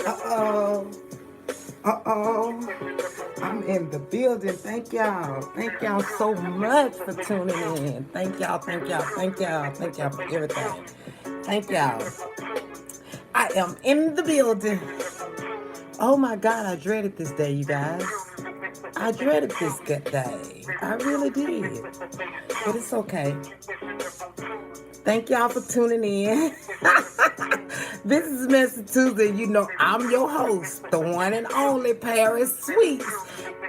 Uh-oh. Uh-oh. I'm in the building. Thank y'all. Thank y'all so much for tuning in. Thank y'all, thank y'all, thank y'all, thank y'all for everything. Thank y'all. I am in the building. Oh my God, I dreaded this day, you guys. I dreaded this good day. I really did. But it's okay. Thank y'all for tuning in. This is Messy2uesday. You know I'm your host, the one and only Paris Sweets.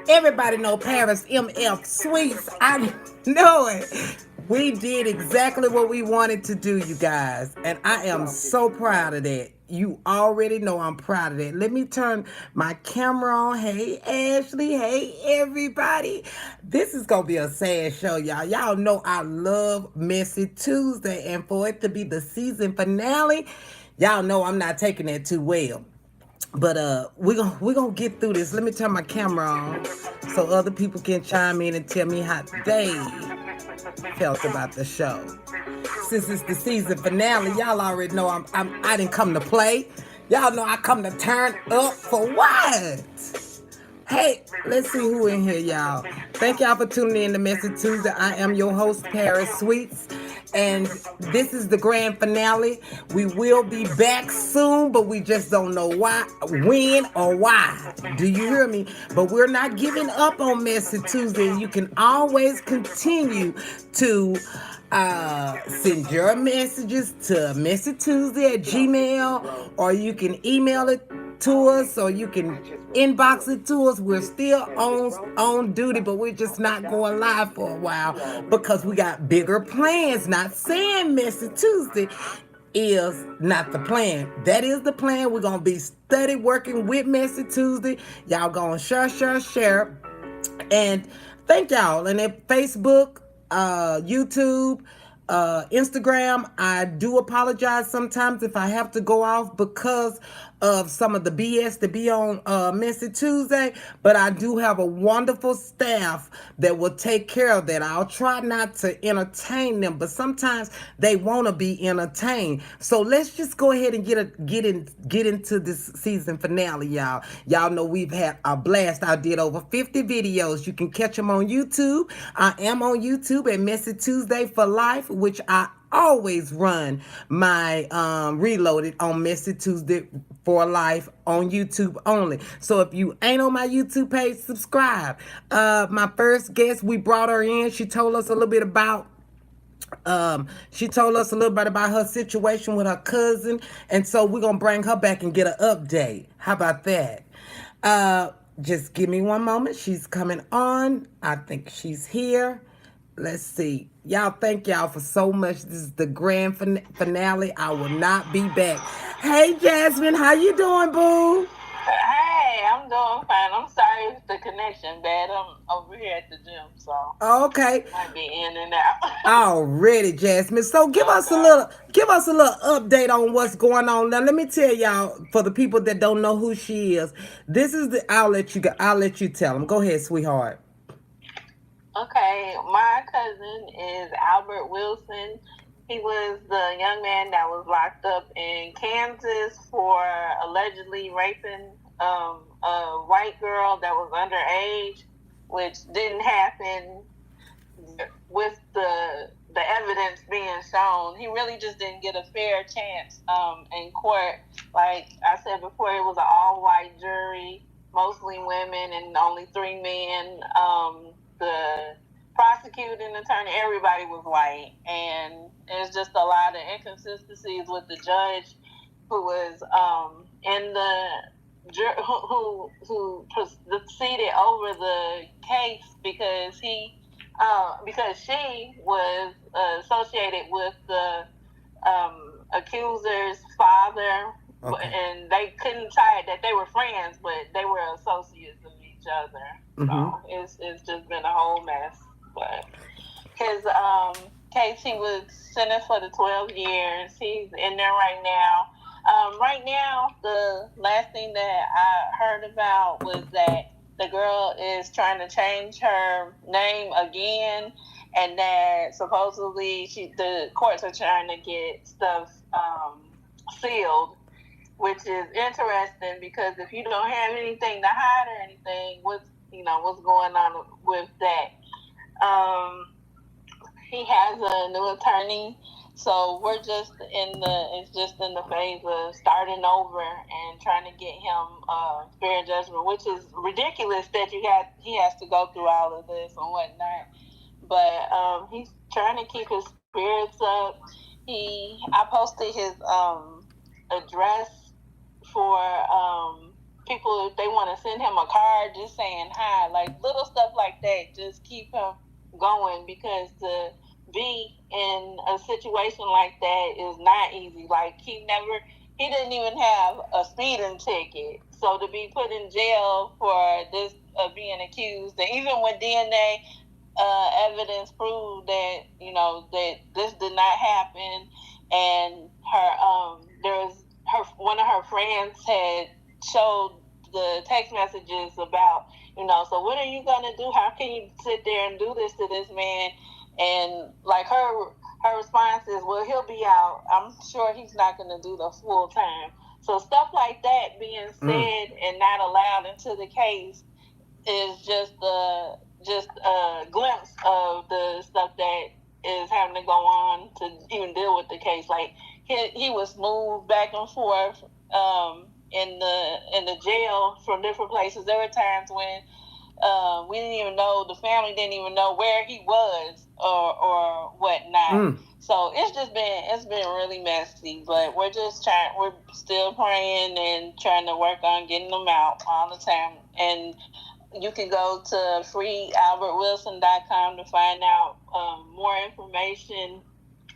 Everybody know Paris MF Sweets. I know it. We did exactly what we wanted to do, you guys. And I am so proud of that. You already know I'm proud of that. Let me turn my camera on. Hey, Ashley. Hey, everybody. This is going to be a sad show, y'all. Y'all know I love Messy2uesday. And for it to be the season finale, y'all know I'm not taking that too well. But we're gonna get through this. Let me turn my camera on so other people can chime in and tell me how they felt about the show. Since it's the season finale, y'all already know I didn't come to play. Y'all know I come to turn up for what? Hey, let's see who in here, y'all. Thank y'all for tuning in to Messy2uesday. I am your host, Paris Sweets. And this is the grand finale. We will be back soon, but we just don't know why, when, or why. Do you hear me? But we're not giving up on Messy2uesday. You can always continue to send your messages to Messy2uesday at Gmail, or you can email it to us, or you can inbox it to us. We're still on duty, but we're just not going live for a while because we got bigger plans. Not saying Messy2uesday is not the plan. That is the plan. We're gonna be steady working with Messy2uesday. Y'all gonna share. And thank y'all. And at Facebook, YouTube, Instagram, I do apologize sometimes if I have to go off because of some of the BS to be on Messy2uesday, but I do have a wonderful staff that will take care of that. I'll try not to entertain them, but sometimes they want to be entertained. So let's just go ahead and get into this season finale, y'all. Y'all know we've had a blast. I did over 50 videos. You can catch them on YouTube. I am on YouTube at Messy2uesday for Life, which I always run my reloaded on Messy2uesday for Life on YouTube only. So if you ain't on my YouTube page, subscribe. My first guest, we brought her in. She told us a little bit about her situation with her cousin, and so we're gonna bring her back and get an update. How about that? Just give me one moment. She's coming on. I think she's here. Let's see. Y'all, thank y'all for so much. This is the grand finale. I will not be back. Hey, Jasmine, how you doing, boo? Hey, I'm doing fine. I'm sorry if the connection bad. I'm over here at the gym, so Okay. might be in and out. Already, Jasmine. So give us a little update on what's going on. Now let me tell y'all, for the people that don't know who she is, this is the I'll let you tell them. Go ahead, sweetheart. Okay, my cousin is Albert Wilson. He was the young man that was locked up in Kansas for allegedly raping a white girl that was underage, which didn't happen with the evidence being shown. He really just didn't get a fair chance in court. Like I said before, it was an all-white jury, mostly women and only 3 men. The prosecuting attorney, everybody was white, and there's just a lot of inconsistencies with the judge who was in the who proceeded over the case because she was associated with the accuser's father. Okay. And they couldn't tie it that they were friends, but they were associates of each other. So it's just been a whole mess. But his case, he was sentenced for the 12 years. He's in there right now. Right now, the last thing that I heard about was that the girl is trying to change her name again, and that supposedly the courts are trying to get stuff sealed, which is interesting because if you don't have anything to hide or anything, what's going on with that? Um, he has a new attorney, so it's just in the phase of starting over and trying to get him fair judgment, which is ridiculous that he has to go through all of this and whatnot. But he's trying to keep his spirits up. I posted his address for people if they want to send him a card, just saying hi, like little stuff like that. Just keep him going because to be in a situation like that is not easy. Like he didn't even have a speeding ticket, so to be put in jail for this being accused, and even with DNA evidence proved that that this did not happen, and one of her friends had showed the text messages about so what are you gonna do? How can you sit there and do this to this man? And like her response is, well, he'll be out. I'm sure he's not gonna do the full time. So stuff like that being said and not allowed into the case is just a glimpse of the stuff that is having to go on to even deal with the case. Like he was moved back and forth in the jail from different places. There were times when we didn't even know, the family didn't even know where he was or whatnot. So it's been really messy, but we're still praying and trying to work on getting them out all the time. And you can go to freealbertwilson.com to find out more information.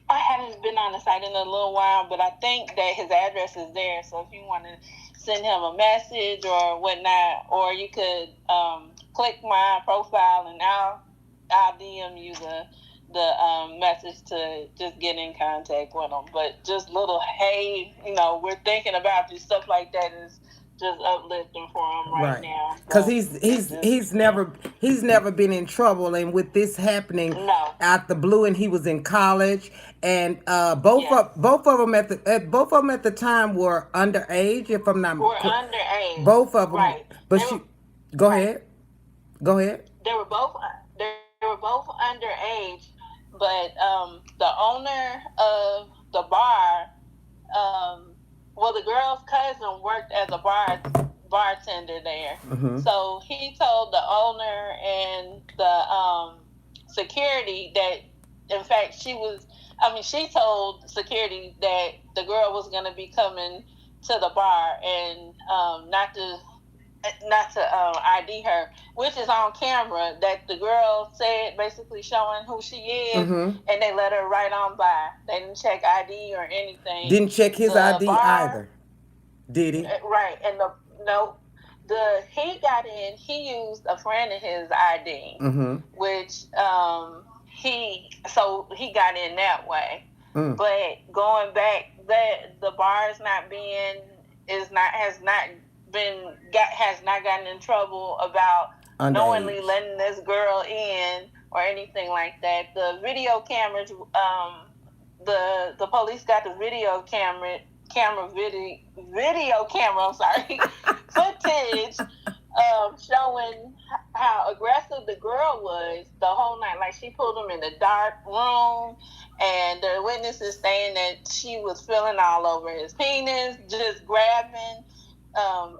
I haven't been on the site in a little while, but I think that his address is there. So if you want to send him a message or whatnot, or you could click my profile and I'll DM you the message to just get in contact with him. But just little, hey, we're thinking about you, stuff like that is just uplifting for him right now. Because he's never been in trouble, and with this happening out the blue, and he was in college, and both of them at the time were underage, if I'm not underage. Both of them, right? But go ahead. They were both underage, but the owner of the bar, the girl's cousin worked as a bartender there. So he told the owner and the security that, in fact, she told security that the girl was going to be coming to the bar and not to ID her, which is on camera, that the girl said, basically showing who she is, and they let her right on by. They didn't check ID or anything. Didn't check his ID either, did he? Right, and he got in. He used a friend of his ID, which he got in that way. But going back, that the bar has not gotten in trouble about knowingly letting this girl in or anything like that. The video cameras, the police got the video camera footage showing how aggressive the girl was the whole night. Like, she pulled him in the dark room, and the witnesses saying that she was feeling all over his penis, just grabbing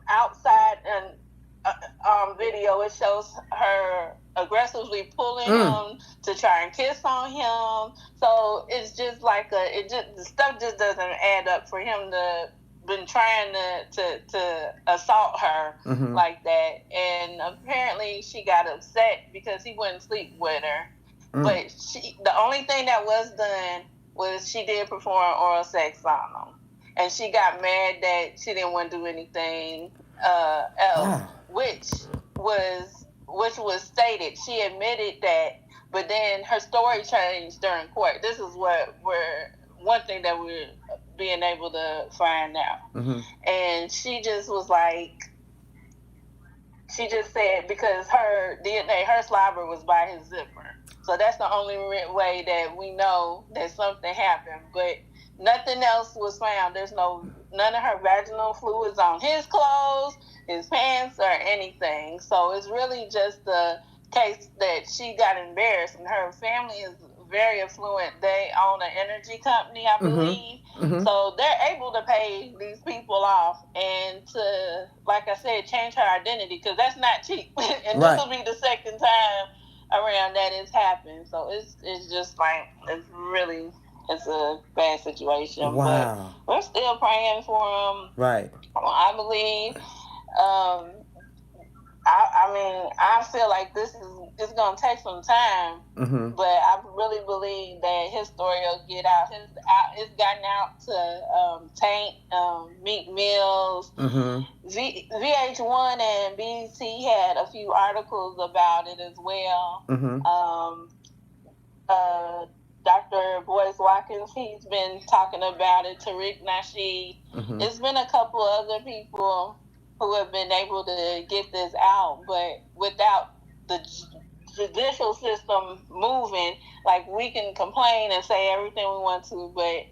outside. And on video, it shows her aggressively pulling him to try and kiss on him. So it's just like the stuff just doesn't add up for him to been trying to assault her like that. And apparently she got upset because he wouldn't sleep with her. But the only thing that was done was she did perform oral sex on him, and she got mad that she didn't want to do anything else, which was stated. She admitted that, but then her story changed during court. This is one thing that we're being able to find out. And she just was like, she just said because her DNA, her slobber was by his zipper. So that's the only way that we know that something happened. But Nothing else was found. There's none of her vaginal fluids on his clothes, his pants, or anything. So it's really just the case that she got embarrassed, and her family is very affluent. They own an energy company, I believe. So they're able to pay these people off and to, like I said, change her identity, because that's not cheap. And this will be the second time around that it's happened. So it's just like, it's a bad situation. Wow. But we're still praying for him. Right. I believe. I mean, I feel like it's gonna take some time, but I really believe that his story will get out. It's gotten out to Taint, Meek Mills, VH1 and BT had a few articles about it as well. Dr. Boyce Watkins, he's been talking about it. Tariq Nasheed. It's been a couple other people who have been able to get this out, but without the judicial system moving, like, we can complain and say everything we want to, but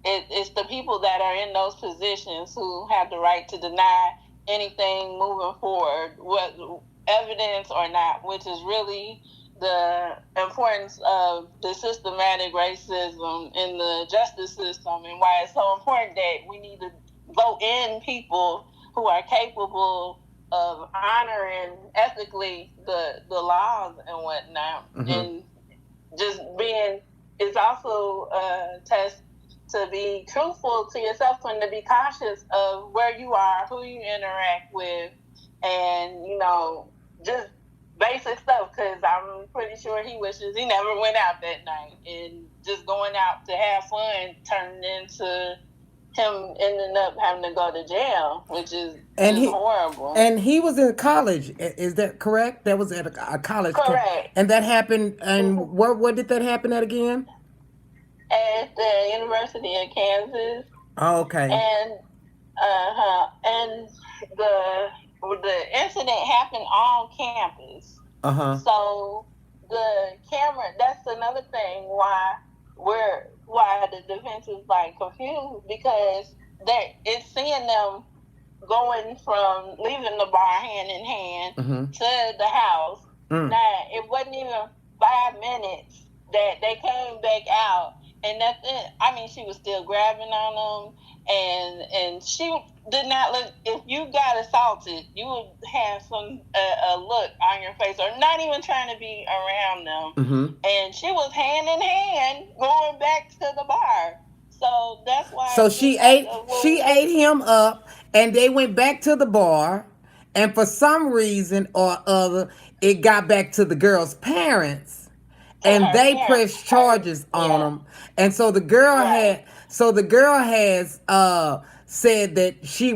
it's the people that are in those positions who have the right to deny anything moving forward, what evidence or not, which is really the importance of the systematic racism in the justice system, and why it's so important that we need to vote in people who are capable of honoring ethically the laws and whatnot. And just it's also a test to be truthful to yourself and to be cautious of where you are, who you interact with, and, just basic stuff, because I'm pretty sure he wishes he never went out that night, and just going out to have fun turned into him ending up having to go to jail, which is horrible. And he was in college. Is that correct? That was at a college. Correct. And that happened. And where did that happen at again? At the University of Kansas. Oh, okay. And the incident happened on campus. So the camera. That's another thing why the defense is like confused, because it's seeing them going from leaving the bar hand in hand to the house. Now, it wasn't even 5 minutes that they came back out, and she was still grabbing on them, and she did not look. If you got assaulted, you would have a look on your face, or not even trying to be around them. And she was hand in hand going back to the bar. So that's why. So she ate him up, and they went back to the bar, and for some reason or other, it got back to the girl's parents, and they pressed charges on him. And so the girl has said that she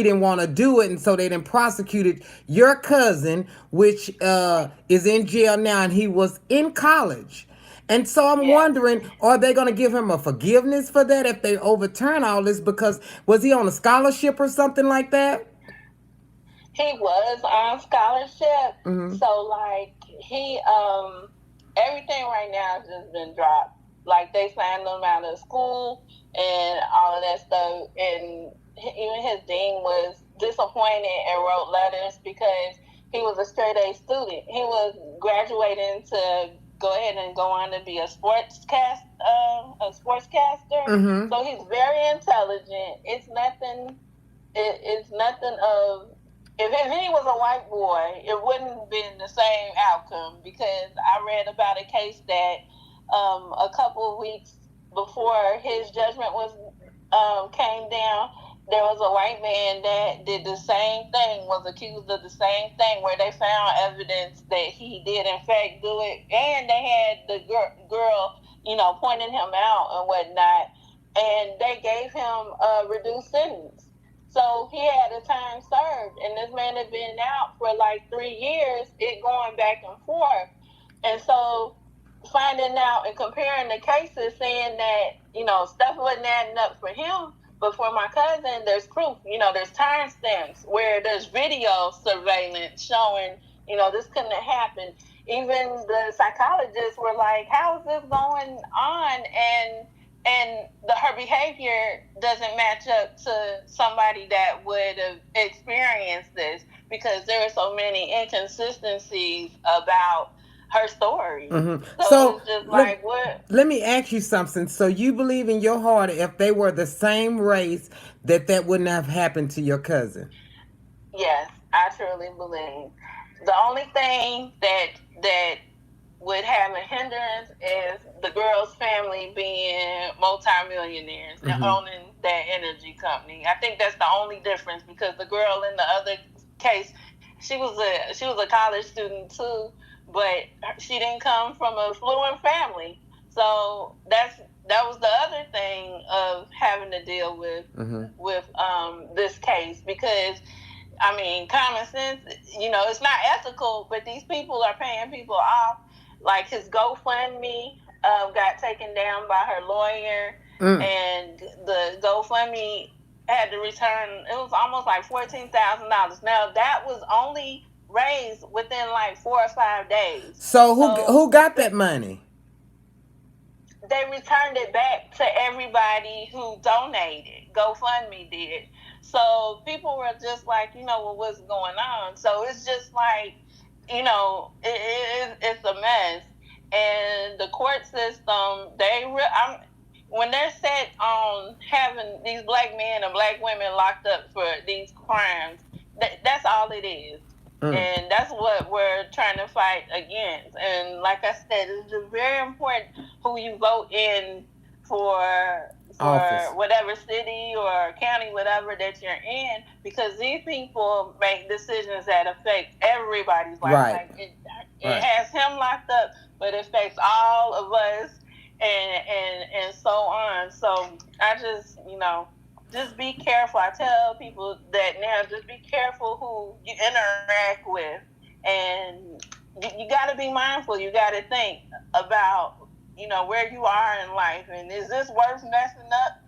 didn't want to do it, and so they then prosecuted your cousin, which is in jail now, and he was in college. And so I'm wondering, are they going to give him a forgiveness for that if they overturn all this? Because was he on a scholarship or something like that? He was on scholarship. So, like, he, everything right now has just been dropped. Like, they signed him out of school and all of that stuff. And even his dean was disappointed and wrote letters, because he was a straight A student. He was graduating to go ahead and go on to be a sportscaster. So he's very intelligent. It's nothing of, if he was a white boy, it wouldn't have been the same outcome, because I read about a case that a couple of weeks before his judgment came down, there was a white man that did the same thing, was accused of the same thing, where they found evidence that he did in fact do it, and they had the girl, pointing him out and whatnot, and they gave him a reduced sentence. So he had a time served, and this man had been out for like 3 years, it going back and forth. And so finding out and comparing the cases, saying that, stuff wasn't adding up for him, but for my cousin, there's proof. There's timestamps where there's video surveillance showing, this couldn't have happened. Even the psychologists were like, how is this going on? And and her behavior doesn't match up to somebody that would have experienced this, because there are so many inconsistencies about her story. Mm-hmm. So So it's just like, what? let me ask you something. So you believe in your heart if they were the same race that wouldn't have happened to your cousin? Yes, I truly believe. The only thing that would have a hindrance is the girl's family being multimillionaires and Mm-hmm. owning that energy company. I think that's the only difference, because the girl in the other case, she was a college student too, but she didn't come from a affluent family. So that was the other thing of having to deal with Mm-hmm. this case, because I mean, common sense, it's not ethical, but these people are paying people off. Like, his GoFundMe got taken down by her lawyer, Mm. and the GoFundMe had to return, it was almost like $14,000. Now, that was only raised within like 4 or 5 days. So who So got that money? they returned it back to everybody who donated. GoFundMe did. So people were just like, well, what's going on? So it's just like, it's a mess. And the court system, when they're set on having these black men and black women locked up for these crimes, that's all it is. Mm. And that's what we're trying to fight against. And like I said, it's just very important who you vote in for Office. whatever city or county, whatever that you're in, because these people make decisions that affect everybody's life. Right. Like, it Right. has him locked up, but it affects all of us, and so on. So I just be careful. I tell people that now, just be careful who you interact with, and you got to be mindful. You got to think about, where you are in life, and is this worth messing up?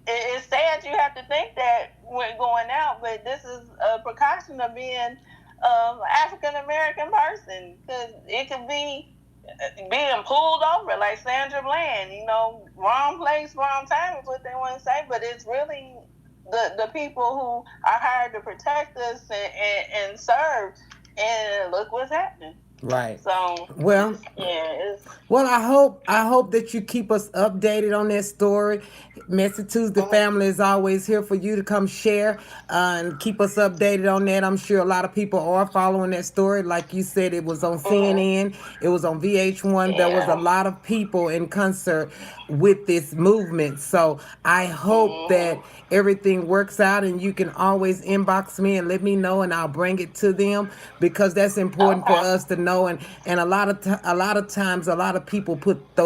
It's sad you have to think that when going out, but this is a precaution of being an African American person, because it could be being pulled over, like Sandra Bland. Wrong place, wrong time is what they want to say, but it's really the people who are hired to protect us and serve. And look what's happening. Right. So Well, yeah, well, I hope that you keep us updated on that story. Messy2uesday family is always here for you to come share and keep us updated on that. I'm sure a lot of people are following that story. Like you said, it was on CNN, it was on VH1. There was a yeah. lot of people in concert with this movement. So I hope that Mm-hmm. everything works out, and you can always inbox me and let me know, and I'll bring it to them, because that's important for Okay. us to know. And a lot of times, a lot of people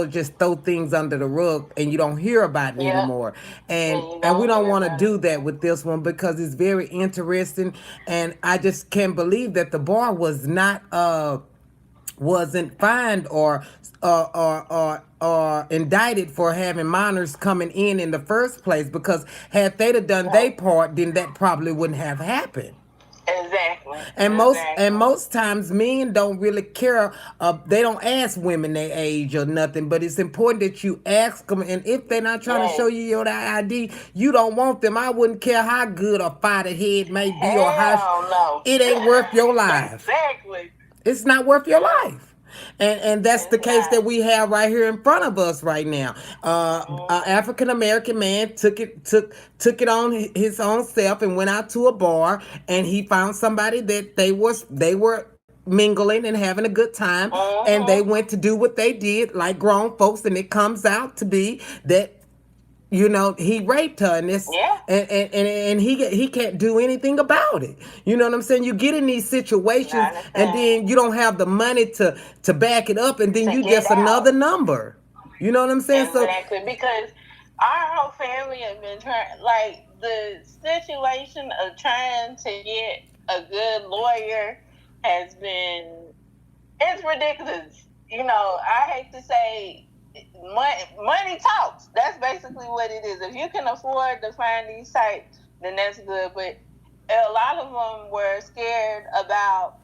just throw things under the rug, and you don't hear about it Yep. anymore. And And you and we don't don't hear want to about it. do that with this one, because it's very interesting, and I just can't believe that the bar wasn't fined or indicted for having minors coming in the first place, because had they'd have done their Yep. part, then that probably wouldn't have happened. Exactly. And Exactly. most times men don't really care. They don't ask women their age or nothing, but it's important that you ask them. And if they're not trying to show Yes. you your ID, you don't want them. I wouldn't care how good or fighter head may be, or how Hell no. it ain't worth your life. Exactly. It's not worth your Yep. life. And that's the It's case that not. we have right here in front of us right now. An Mm-hmm. African American man took it on his own self and went out to a bar, and he found somebody that they were mingling and having a good time, and they Mm-hmm. went to do what they did like grown folks, and it comes out to be that he raped her, and this Yeah. and he can't do anything about it. You know what I'm saying? You get in these situations, Not a and thing then you don't have the money to back it up, and then to you get just out. another number. You know what I'm saying? So Exactly. Because our whole family has been trying, like, the situation of trying to get a good lawyer has been, it's ridiculous. I hate to say, money talks. That's basically what it is. If you can afford to find these sites, then that's good. But a lot of them were scared about,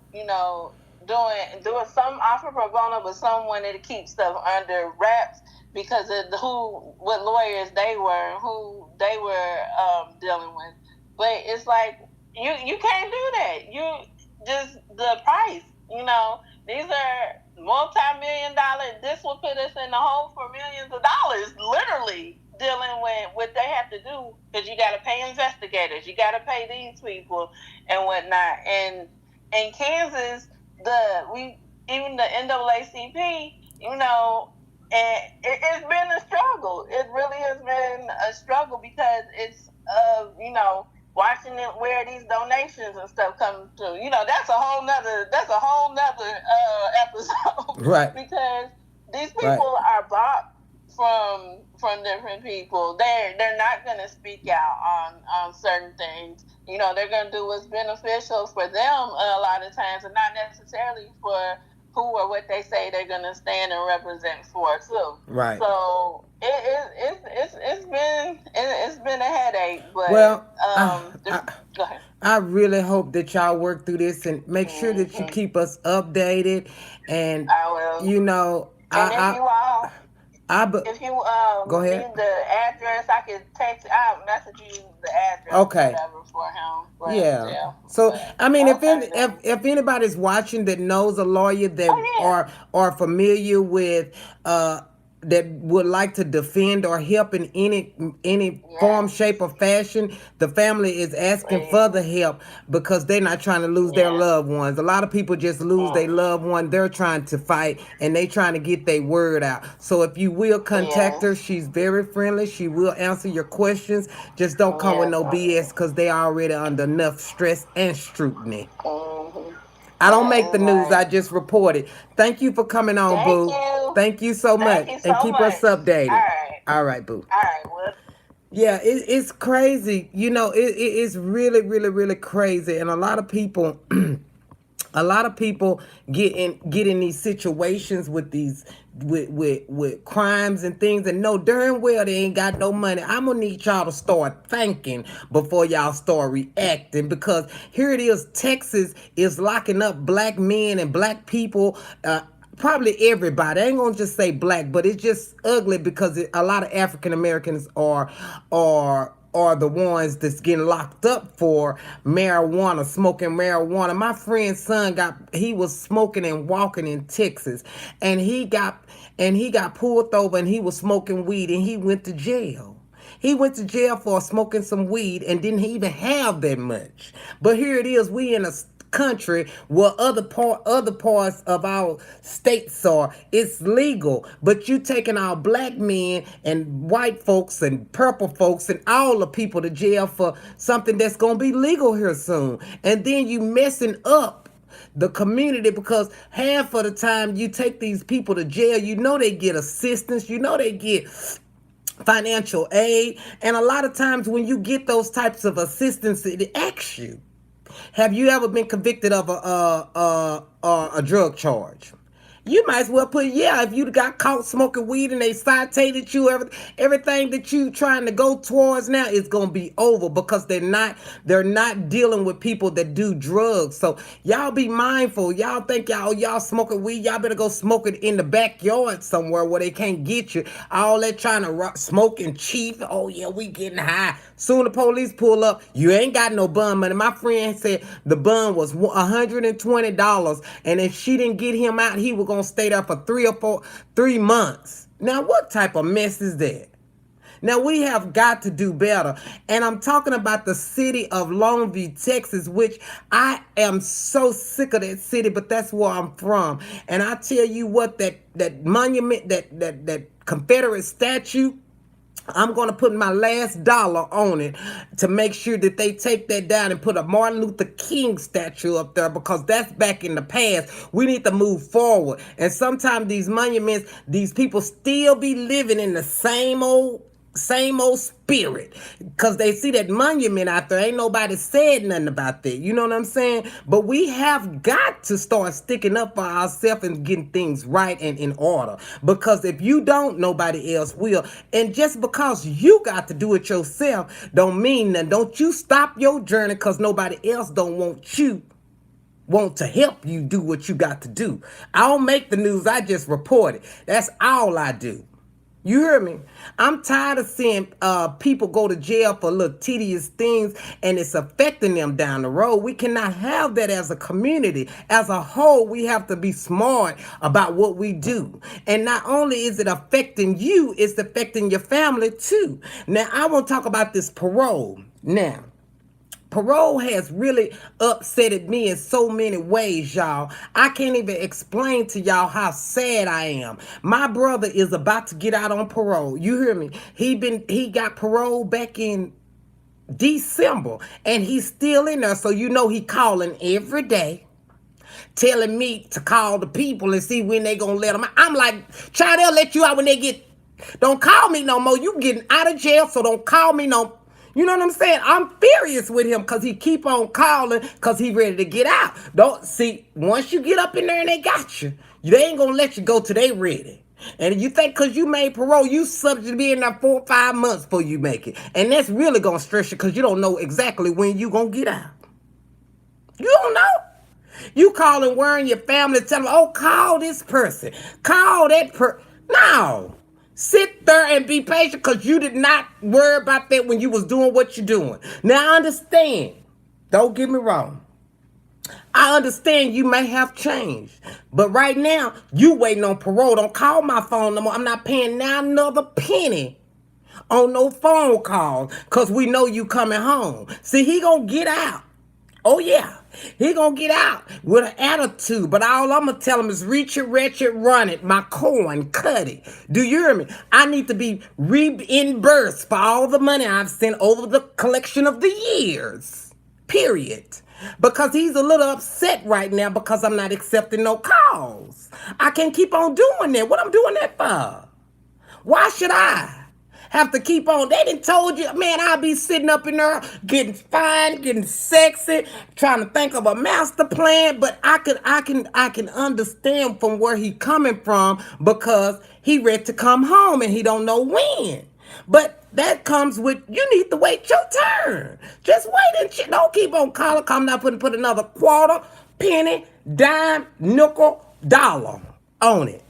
doing some offer pro bono, but some wanted to keep stuff under wraps. because of what lawyers they were, who they were dealing with. But it's like you can't do that. You just the price. These are multi-million-dollar. This will put us in the hole for millions of dollars, literally dealing with what they have to do, because you got to pay investigators, you got to pay these people and whatnot. And in Kansas, we even the NAACP, and it's been a struggle. It really has been a struggle because it's watching it where these donations and stuff come to. That's a whole nother episode. Right. Because these Right. people are bought from different people. They're not gonna speak out on certain things. They're gonna do what's beneficial for them a lot of times, and not necessarily for who or what they say they're gonna stand and represent for too. Right. So it's been a headache, but Well, go ahead. I really hope that y'all work through this and make sure that you Mm-hmm. keep us updated. And I will. you know, And I, I, if you go ahead. need the address, I can text. I'll message you the address or Okay. whatever for him. But Yeah. yeah, So but I mean, okay then. if anybody's watching that knows a lawyer that Oh yeah. are familiar with that would like to defend or help in any form, Yes. shape, or fashion, the family is asking for Please. the help because they're not trying to lose their Yes. loved ones. A lot of people just lose their Mm. loved one. They're trying to fight and they trying to get their word out. So if you will contact her, Yes. she's very friendly. She will answer your questions. Just don't come with Yes. no BS because they already under enough stress and scrutiny. Mm-hmm. I don't That make the is news, right. I just report it. Thank you for coming on, Thank Boo. you. Thank you so Thank much. you And so keep us much. All updated. right. All right, Boo. All right. Well. Yeah, it's crazy. It's really, really, really crazy. And a lot of people get in these situations with these with crimes and things and know darn well they ain't got no money. I'm gonna need y'all to start thinking before y'all start reacting, because here it is, Texas is locking up black men and black people, probably everybody. I ain't gonna just say black, but it's just ugly because a lot of African Americans are the ones that's getting locked up for marijuana, smoking marijuana. My friend's son he was smoking and walking in Texas, and he got pulled over and he was smoking weed and he went to jail. He went to jail for smoking some weed and didn't even have that much. But here it is, we in a country where other parts of our states are, it's legal, but you taking our black men and white folks and purple folks and all the people to jail for something that's gonna be legal here soon, and then you messing up the community, because half of the time you take these people to jail, they get assistance, they get financial aid, and a lot of times when you get those types of assistance, it asks you, have you ever been convicted of a drug charge? You might as well put, yeah, if you got caught smoking weed and they citated you, everything that you trying to go towards now is gonna be over, because they're not dealing with people that do drugs. So y'all be mindful. Y'all think y'all smoking weed, y'all better go smoke it in the backyard somewhere where they can't get you. All that trying to smoke and cheat. Oh yeah, we getting high. Soon the police pull up, you ain't got no bun money. My friend said the bun was $120, and if she didn't get him out, he was gonna stay there for 3 months. Now, what type of mess is that? Now, we have got to do better. And I'm talking about the city of Longview, Texas, which I am so sick of that city, but that's where I'm from. And I tell you what, that monument, that Confederate statue, I'm going to put my last dollar on it to make sure that they take that down and put a Martin Luther King statue up there, because that's back in the past. We need to move forward. And sometimes these monuments, these people still be living in the same old spirit, because they see that monument out there. Ain't nobody said nothing about that. You know what I'm saying? But we have got to start sticking up for ourselves and getting things right and in order, because if you don't, nobody else will. And just because you got to do it yourself don't mean that. Don't you stop your journey because nobody else don't want to help you do what you got to do. I don't make the news, I just report it. That's all I do. You hear me? I'm tired of seeing people go to jail for little tedious things and it's affecting them down the road. We cannot have that as a community. As a whole, we have to be smart about what we do. And not only is it affecting you, it's affecting your family too. Now, I want to talk about this parole. Now, parole has really upsetted me in so many ways, y'all. I can't even explain to y'all how sad I am. My brother is about to get out on parole. You hear me? He got parole back in December, and he's still in there. So you know he calling every day, telling me to call the people and see when they gonna let him out. I'm like, child, they'll let you out when they get. Don't call me no more. You getting out of jail, so don't call me no. You know what I'm saying? I'm furious with him because he keep on calling because he ready to get out. Don't see, once you get up in there and they got you, they ain't gonna let you go till they ready. And you think because you made parole, you subject to be in there 4 or 5 months before you make it. And that's really gonna stress you because you don't know exactly when you gonna get out. You don't know. You calling, worrying your family, telling them, oh, call this person. Call that person. No. Sit there and be patient because you did not worry about that when you was doing what you're doing. Now, I understand. Don't get me wrong. I understand you may have changed. But right now, you waiting on parole. Don't call my phone no more. I'm not paying now another penny on no phone calls because we know you coming home. See, he gonna get out. Oh, yeah. He gonna get out with an attitude. But all I'm gonna tell him is reach it, wretched, run it. My coin, cut it. Do you hear me? I need to be reimbursed for all the money I've sent over the collection of the years. Period. Because he's a little upset right now because I'm not accepting no calls. I can't keep on doing that. What I'm doing that for? Why should I have to keep on? They done told you, man, I'll be sitting up in there getting fine, getting sexy, trying to think of a master plan. But I can understand from where he coming from because he ready to come home and he don't know when. But that comes with, you need to wait your turn. Just wait and shit. Don't keep on calling. Come not put another quarter, penny, dime, nickel, dollar on it.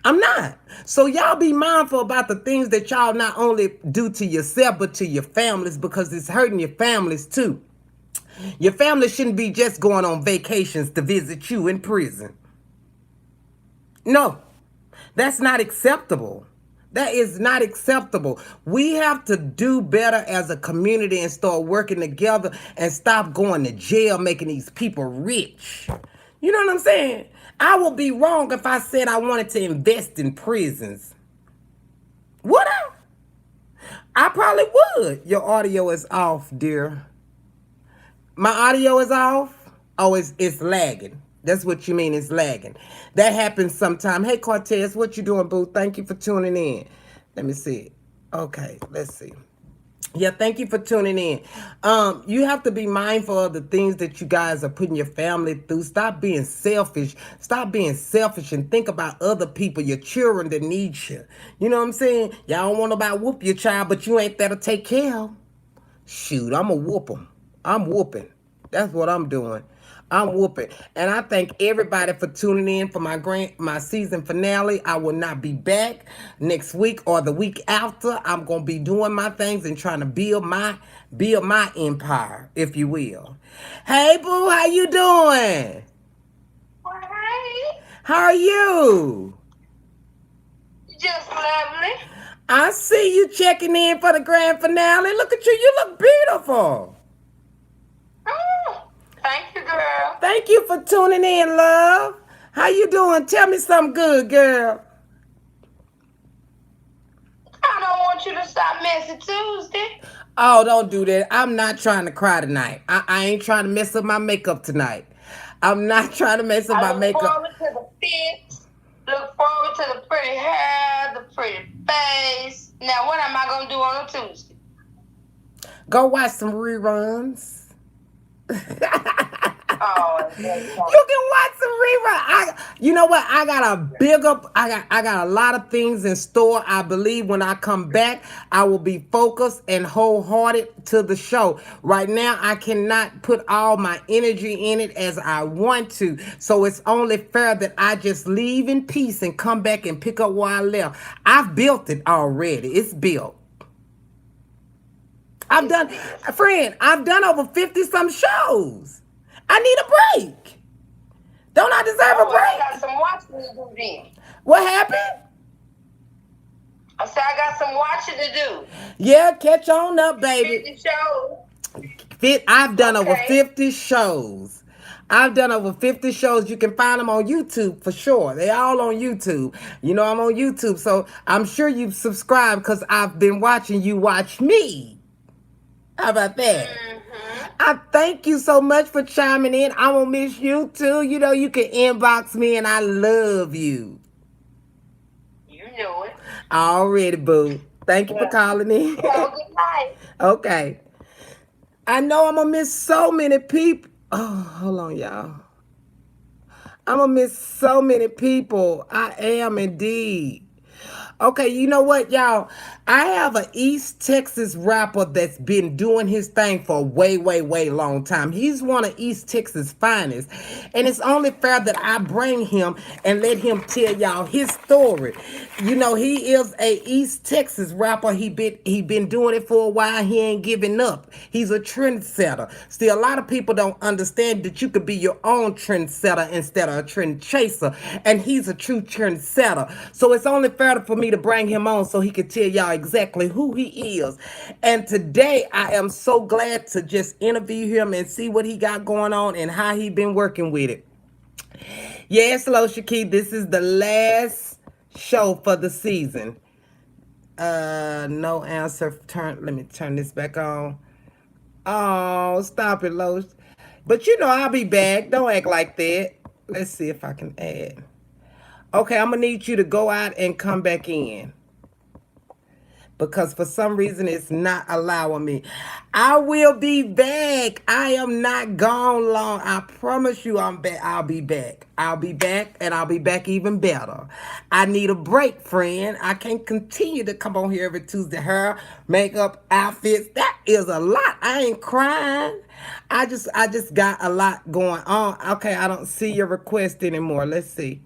I'm not. So y'all be mindful about the things that y'all not only do to yourself, but to your families because it's hurting your families too. Your family shouldn't be just going on vacations to visit you in prison. No, that's not acceptable. That is not acceptable. We have to do better as a community and start working together and stop going to jail, making these people rich. You know what I'm saying? I would be wrong if I said I wanted to invest in prisons. Would I? I probably would. Your audio is off, dear. My audio is off? Oh, it's lagging. That's what you mean, it's lagging. That happens sometime. Hey, Cortez, what you doing, boo? Thank you for tuning in. Let me see. Okay, let's see. Yeah, thank you for tuning in. You have to be mindful of the things that you guys are putting your family through. Stop being selfish. Stop being selfish and think about other people, your children that need you. You know what I'm saying? Y'all don't want nobody whoop your child, but you ain't there to take care of. Shoot, I'm a whoop them. I'm whooping. That's what I'm doing. I'm whooping. And I thank everybody for tuning in for my season finale. I will not be back next week or the week after. I'm gonna be doing my things and trying to build my empire, if you will. Hey boo, how you doing? Well, hey, How are you? just lovely. I see you checking in for the grand finale. Look at you. You look beautiful. Thank you, girl. Thank you for tuning in, love. How you doing? Tell me something good, girl. I don't want you to stop Messy Tuesday. Oh, don't do that. I'm not trying to cry tonight. I ain't trying to mess up my makeup tonight. I'm not trying to mess up I my look makeup. forward to the fit. Look forward to the pretty hair, the pretty face. Now, what am I going to do on a Tuesday? Go watch some reruns. Oh, that's You can watch some rerun. You know what? I got a big up. I got a lot of things in store. I believe when I come back, I will be focused and wholehearted to the show. Right now, I cannot put all my energy in it as I want to. So it's only fair that I just leave in peace and come back and pick up where I left. I've built it already. It's built. I've done, friend, I've done over 50 some shows. I need a break. Don't I deserve a break? I got some watching to do then. What happened? I said I got some watching to do. Yeah, catch on up, baby. 50 shows. I've done over 50 shows. I've done over 50 shows. You can find them on YouTube for sure. They all on YouTube. You know I'm on YouTube, so I'm sure you've subscribed because I've been watching you watch me. How about that? I thank you so much for chiming in. I'm gonna miss you too. You know you can inbox me and I love you. You know it. Already, boo. Thank you for calling in. Have a good night. Okay. I know I'm gonna miss so many people. Oh, hold on, y'all. I'm gonna miss so many people. I am indeed. Okay, you know what, y'all? I have an East Texas rapper that's been doing his thing for a way, way, way long time. He's one of East Texas' finest. And it's only fair that I bring him and let him tell y'all his story. You know, he is a East Texas rapper. He been doing it for a while. He ain't giving up. He's a trendsetter. See, a lot of people don't understand that you could be your own trendsetter instead of a trend chaser. And he's a true trendsetter. So it's only fair for me to bring him on so he can tell y'all exactly who he is. And today I am so glad to just interview him and see what he got going on and how he been working with it. Yes, Loshiki, this is the last show for the season. No answer. Let me turn this back on. Oh, stop it, Losh. But you know I'll be back. Don't act like that. Let's see if I can add. Okay, I'm gonna need you to go out and come back in. Because for some reason it's not allowing me. I will be back. I am not gone long. I promise you I'm back. I'll be back. I'll be back and I'll be back even better. I need a break, friend. I can't continue to come on here every Tuesday. Hair, makeup, outfits. That is a lot. I ain't crying. I just got a lot going on. Okay, I don't see your request anymore. Let's see.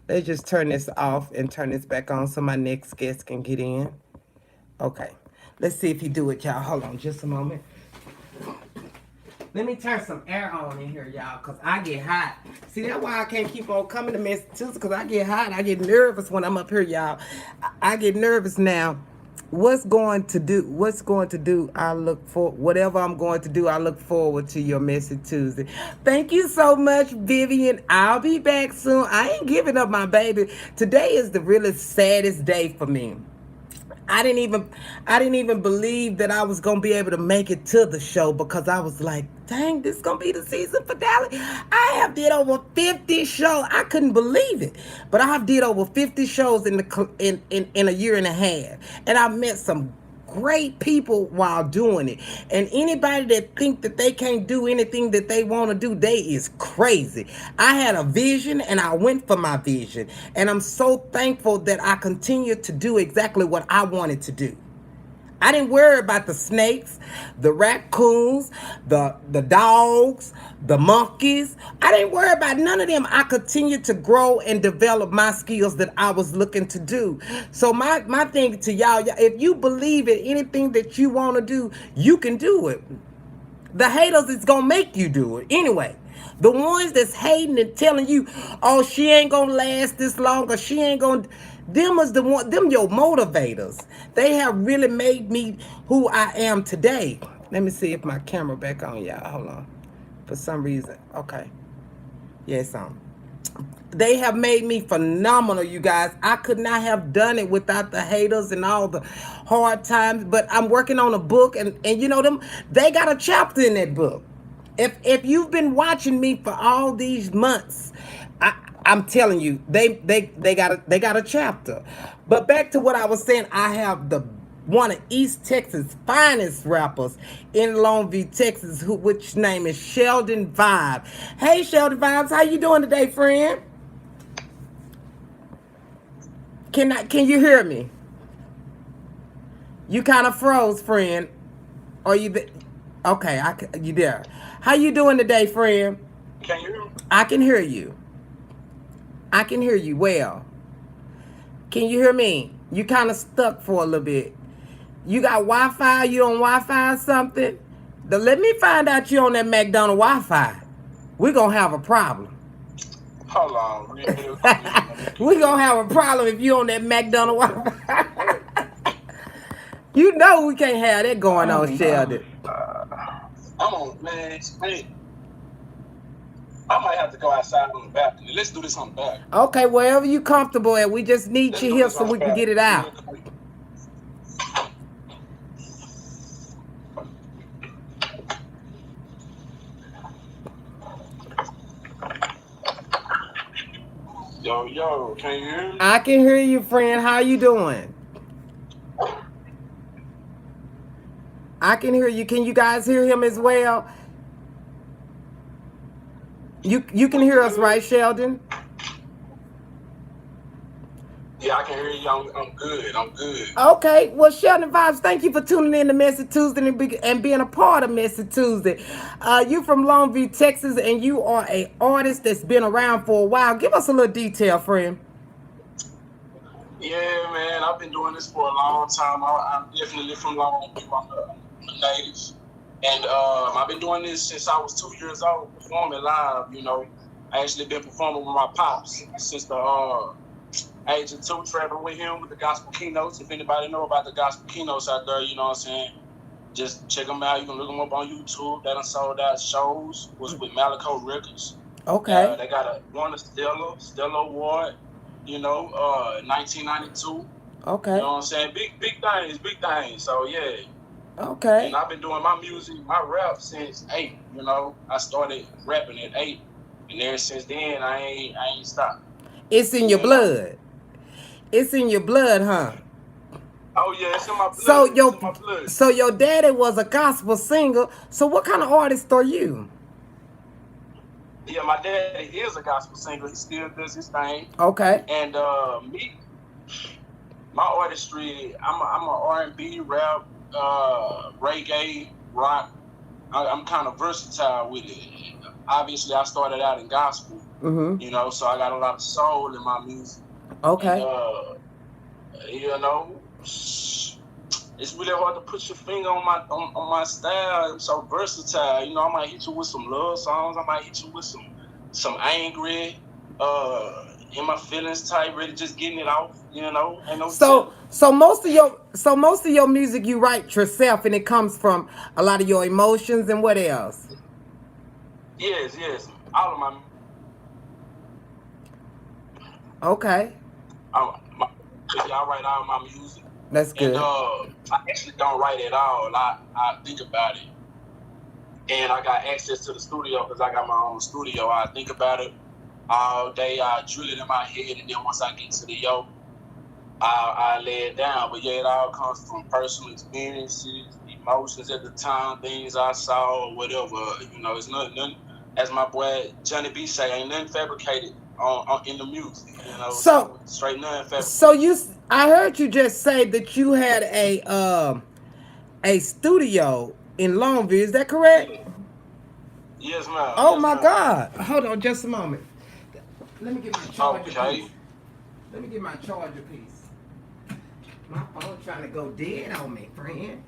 Let's just turn this off and turn this back on so my next guest can get in. Okay. Let's see if he do it, y'all. Hold on just a moment. Let me turn some air on in here, y'all, because I get hot. See, that's why I can't keep on coming to Messy2uesday, because I get hot. I get nervous when I'm up here, y'all. I get nervous now. What's going to do, I look for, whatever I'm going to do, I look forward to your Messy2uesday. Thank you so much, Vivian. I'll be back soon. I ain't giving up my baby. Today is the really saddest day for me. I didn't even believe that I was gonna be able to make it to the show because I was like, dang, this is gonna be the season finale. I have did over 50 shows. I couldn't believe it. But I have did over 50 shows in a year and a half. And I've met some great people while doing it. And anybody that think that they can't do anything that they want to do, they is crazy. I had a vision and I went for my vision. And I'm so thankful that I continue to do exactly what I wanted to do. I didn't worry about the snakes, the raccoons, the dogs, the monkeys. I didn't worry about none of them. I continued to grow and develop my skills that I was looking to do. So my thing to y'all, if you believe in anything that you want to do, you can do it. The haters is going to make you do it. Anyway, the ones that's hating and telling you, oh, she ain't going to last this long or she ain't going to... Them your motivators. They have really made me who I am today. Let me see if my camera back on, y'all. Hold on. For some reason. Okay. Yes, they have made me phenomenal, you guys. I could not have done it without the haters and all the hard times. But I'm working on a book, and you know them. They got a chapter in that book. If you've been watching me for all these months, I'm telling you, they got a chapter. But back to what I was saying, I have the one of East Texas' finest rappers in Longview, Texas, which name is Sheldon Vibe. Hey, Sheldon Vibes, how you doing today, friend? Can you hear me? You kind of froze, friend. Are you there? Okay, you there? How you doing today, friend? Can you hear me? I can hear you. I can hear you well. Can you hear me? You kind of stuck for a little bit. You got Wi-Fi? You on Wi-Fi or something? Let me find out you on that McDonald's Wi-Fi. We're going to have a problem. Hold on, real quick. We're going to have a problem if you on that McDonald's Wi-Fi. You know we can't have that going on, Sheldon. I'm on, man. I might have to go outside on the balcony. Let's do this on the balcony. Okay, wherever you comfortable at. We just need you here so we can get it out. Yo, can you hear me? I can hear you, friend. How you doing? I can hear you. Can you guys hear him as well? You can hear us, right, Sheldon? Yeah, I can hear you. I'm good. I'm good. Okay. Well, Sheldon Vibes, thank you for tuning in to Messy2uesday and being a part of Messy2uesday. You from Longview, Texas, and you are a artist that's been around for a while. Give us a little detail, friend. Yeah, man. I've been doing this for a long time. I'm definitely from Longview. I'm a native. And I've been doing this since I was 2 years old, performing live, you know. I actually been performing with my pops since the age of 2, traveling with him with the gospel keynotes. If anybody know about the gospel keynotes out there, you know what I'm saying, just check them out. You can look them up on YouTube. They done sold out shows. Was with Malico Records. Okay. They got won a Stella Award, you know, 1992. Okay. You know what I'm saying? Big things. So, yeah. Okay. And I've been doing my music, my rap since 8, you know. I started rapping at 8. And ever since then, I ain't stopped. It's in your blood. It's in your blood, huh? Oh yeah, it's in my blood. So your daddy was a gospel singer. So what kind of artist are you? Yeah, my daddy is a gospel singer. He still does his thing. Okay. And me, my artistry, I'm a R&B, rap, reggae, rock. I'm kind of versatile with it. Obviously, I started out in gospel. Mm-hmm. You know, so I got a lot of soul in my music. Okay. And, you know, it's really hard to put your finger on my style. I'm so versatile. You know, I might hit you with some love songs. I might hit you with some angry, in my feelings type, really just getting it off. You know, ain't no. So most of your music you write yourself, and it comes from a lot of your emotions and what else? Yes, all of my. Okay. I write all my music. That's good. And I actually don't write at all. I think about it. And I got access to the studio because I got my own studio. I think about it all day. I drill it in my head. And then once I get to the I lay it down. But yeah, it all comes from personal experiences, emotions at the time, things I saw or whatever. You know, it's nothing, as my boy Johnny B say, ain't nothing fabricated in the music, you know. So straight nothing. So I heard you just say that you had a studio in Longview. Is that correct? Yes, ma'am. Oh my God! Hold on, just a moment. Let me get my charger piece. Let me get my charger piece. My phone trying to go dead on me, friend.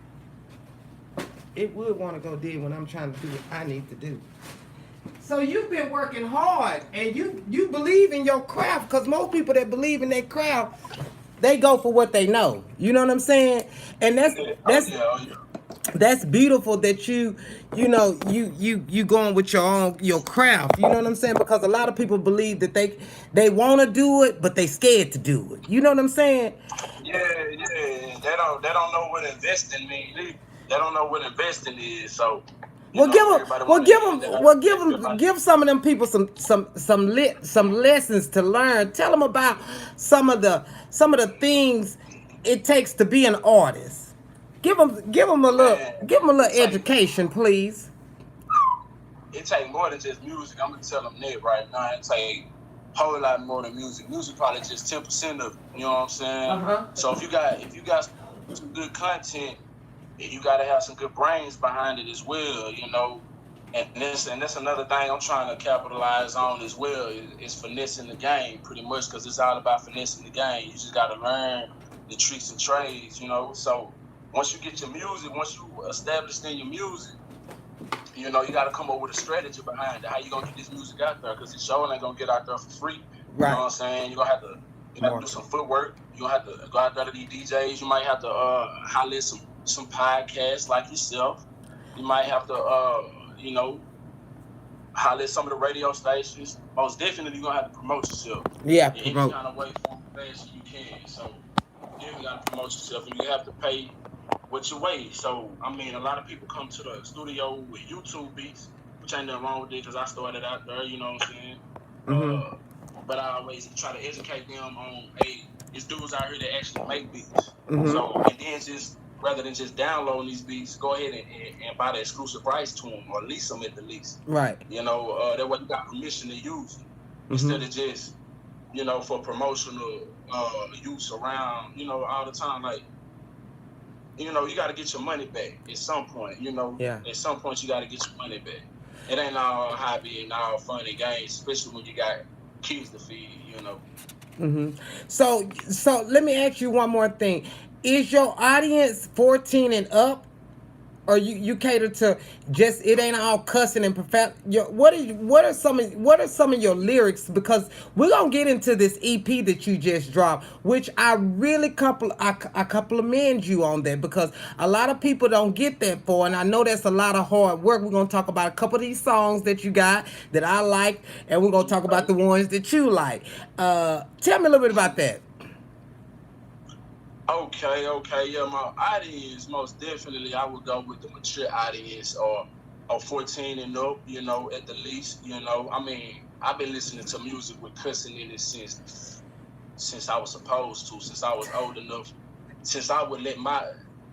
It would want to go dead when I'm trying to do what I need to do. So you've been working hard, and you believe in your craft, because most people that believe in their craft, they go for what they know. You know what I'm saying? And that's beautiful that you going with your craft. You know what I'm saying? Because a lot of people believe that they want to do it, but they scared to do it. You know what I'm saying? Yeah. They don't know what investing means. They don't know what investing is. So. Give some of them people some lessons to learn. Tell them about some of the things it takes to be an artist. Give them a Man, little it's like education, please. it take more than just music. I'm gonna tell them that right now. It take a whole lot more than music. Music probably just 10% of it. You know what I'm saying? Uh-huh. So if you got some good content, and you gotta have some good brains behind it as well. You know, and that's another thing I'm trying to capitalize on as well is finessing the game pretty much because it's all about finessing the game. You just gotta learn the tricks and trades. You know, so once you get your music, once you established in your music. You know, you got to come up with a strategy behind it. How you gonna get this music out there? Because it's sure ain't gonna get out there for free. You know Right. what I'm saying? You have to do some footwork. You gonna have to go out there to these DJs. You might have to highlight some podcasts like yourself. You might have to you know highlight some of the radio stations. Most definitely, you gonna have to promote yourself Yeah, in any promote. kind of way, form, fashion you can. So you definitely gotta promote yourself, and you have to pay what you weigh. So, I mean, a lot of people come to the studio with YouTube beats, which ain't nothing wrong with it because I started out there, you know what I'm saying? Mm-hmm. But I always try to educate them on, hey, it's dudes out here that actually make beats. Mm-hmm. So, and then just, rather than just downloading these beats, go ahead and buy the exclusive rights to them or lease them at the least. Right. You know, that way you got permission to use it instead of just, you know, for promotional use around, you know, all the time. Like, you know, you got to get your money back at some point. You know, at some point you got to get your money back. It ain't all hobby and all fun and games, especially when you got kids to feed. You know. Mm-hmm. So let me ask you one more thing: is your audience 14 and up, or you cater to just it ain't all cussing and perfect? What are some of your lyrics? Because we're gonna get into this EP that you just dropped, which I really I compliment you on that because a lot of people don't get that for, and I know that's a lot of hard work. We're gonna talk about a couple of these songs that you got that I like, and we're gonna talk about the ones that you like. Tell me a little bit about that. Okay, yeah. My audience, most definitely, I would go with the mature audience or 14 and up. You know, at the least. You know, I mean, I've been listening to music with cussing in it since I was supposed to, since I was old enough, since I would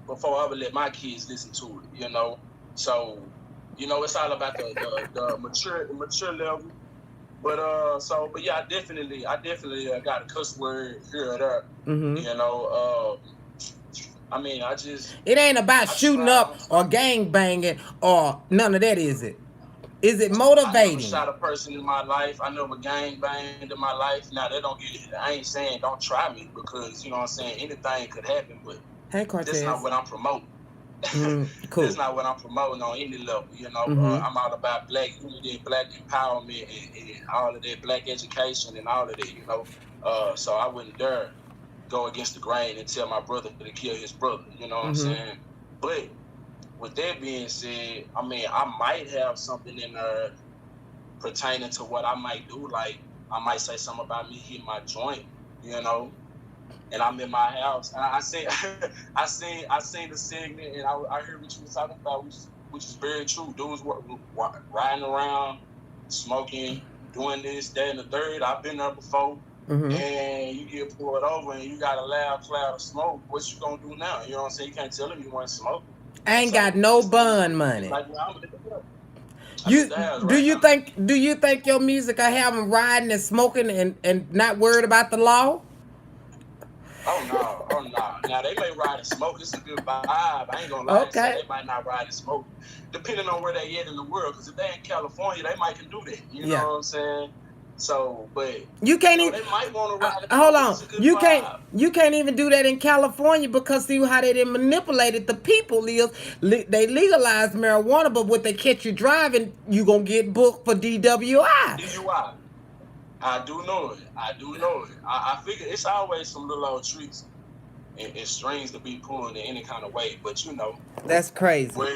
before I would let my kids listen to it, you know. So, you know, it's all about the mature level. But yeah, I definitely got a cuss word here or there. Mm-hmm. You know, I mean, It ain't about I shooting try. up or gang banging or none of that, is it? Is it I never motivating? shot a person in my life. I never gang banged in my life. Now they don't get it. I ain't saying don't try me because you know what I'm saying anything could happen, but Hey, that's not Cortez. what I'm promoting. Cool. That's not what I'm promoting on any level. You know, Mm-hmm. I'm all about black unity, black empowerment, and all of that, black education, and all of that. You know, so I wouldn't dare go against the grain and tell my brother to kill his brother. You know what I'm Mm-hmm. saying? But with that being said, I mean, I might have something in there pertaining to what I might do. Like I might say something about me hitting my joint. You know, and I'm in my house. And I seen, I seen the segment, and I heard what you were talking about, which is very true. Dudes were riding around, smoking, doing this, that, and the third. I've been there before. Mm-hmm. And you get pulled over, and you got a loud cloud of smoke. What you gonna do now? You know what I'm saying? You can't tell them you want to smoke. I ain't got So no it's gonna bun be money. like, well, I'm at You the house do right you now. think do you think your music I have them riding and smoking and not worried about the law? Oh no, oh no. Now they may ride and smoke. It's a good vibe. I ain't gonna lie and say Okay. they might not ride and smoke, depending on where they at in the world. Because if they in California, they might can do that. You know what I'm saying? So, but You can't so even they might want to ride and hold smoke if on. it's a good vibe. You can't even do that in California because see how they done manipulated the people is they legalized marijuana, but when they catch you driving, you gonna get booked for DWI. DUI. I do know it. I do know it. I figure it's always some little old tricks and strings to be pulling in any kind of way. But you know, That's crazy. where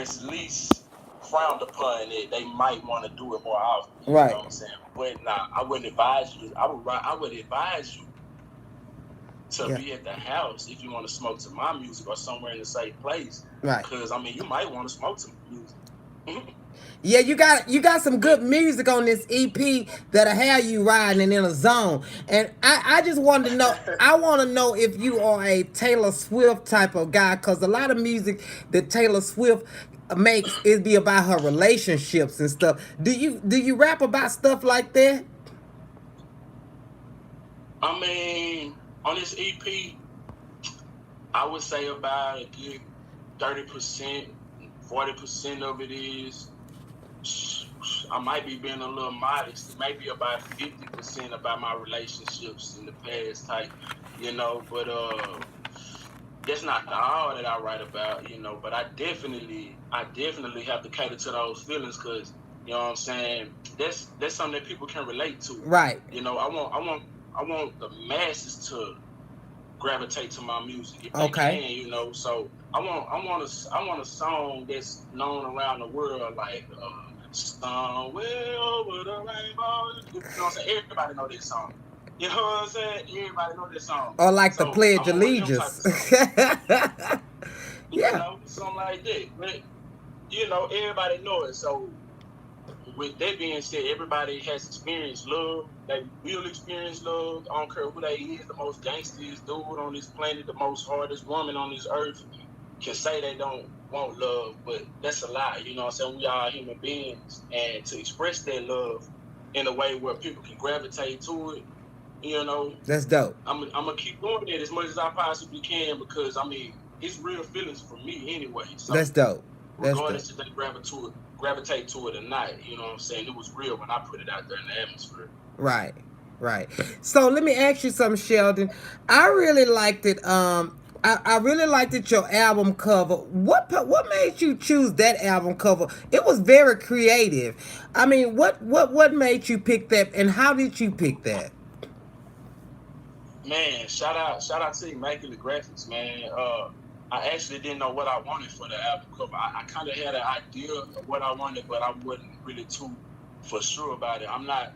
it's least frowned upon, they might want to do it more often. You know Right. what I'm saying? But nah, I wouldn't advise you. I would advise you to Yeah. be at the house if you want to smoke to my music or somewhere in the safe place. Right. Because I mean, you might want to smoke to music. Yeah, you got some good music on this EP that'll have you riding in a zone. And I just wanted to know. I want to know if you are a Taylor Swift type of guy, because a lot of music that Taylor Swift makes is be about her relationships and stuff. Do you rap about stuff like that? I mean, on this EP, I would say about a good 30%, 40% of it is. I might be being a little modest. Maybe about 50% about my relationships in the past type, But that's not all that I write about. But I definitely have to cater to those feelings because you know what I'm saying. That's something that people can relate to. Right. I want the masses to gravitate to my music if they Okay. can. So I want a song that's known around the world, like somewhere over the rainbow. You know what I'm saying? Everybody know this song. You know what I'm saying? Everybody know this song. Or like the So I Pledge want one of them type Allegiance. of songs. Yeah. Something like that. But everybody know it. So with that being said, everybody has experienced love. They will experience love. I don't care who they is, the most gangstiest dude on this planet, the most hardest woman on this earth can say they don't want love, but that's a lie. You know what I'm saying? We are human beings. And to express that love in a way where people can gravitate to it, That's dope. I'm gonna keep doing it as much as I possibly can because it's real feelings for me anyway. So That's dope. That's dope. regardless if they gravitate to it or not, you know what I'm saying? It was real when I put it out there in the atmosphere. Right. Right. So let me ask you something, Sheldon. I really liked it. I really liked it. Your album cover. What made you choose that album cover? It was very creative. I mean, what made you pick that, and how did you pick that? Man, shout out to you making the graphics, man. I actually didn't know what I wanted for the album cover. I kind of had an idea of what I wanted, but I wasn't really too for sure about it. I'm not.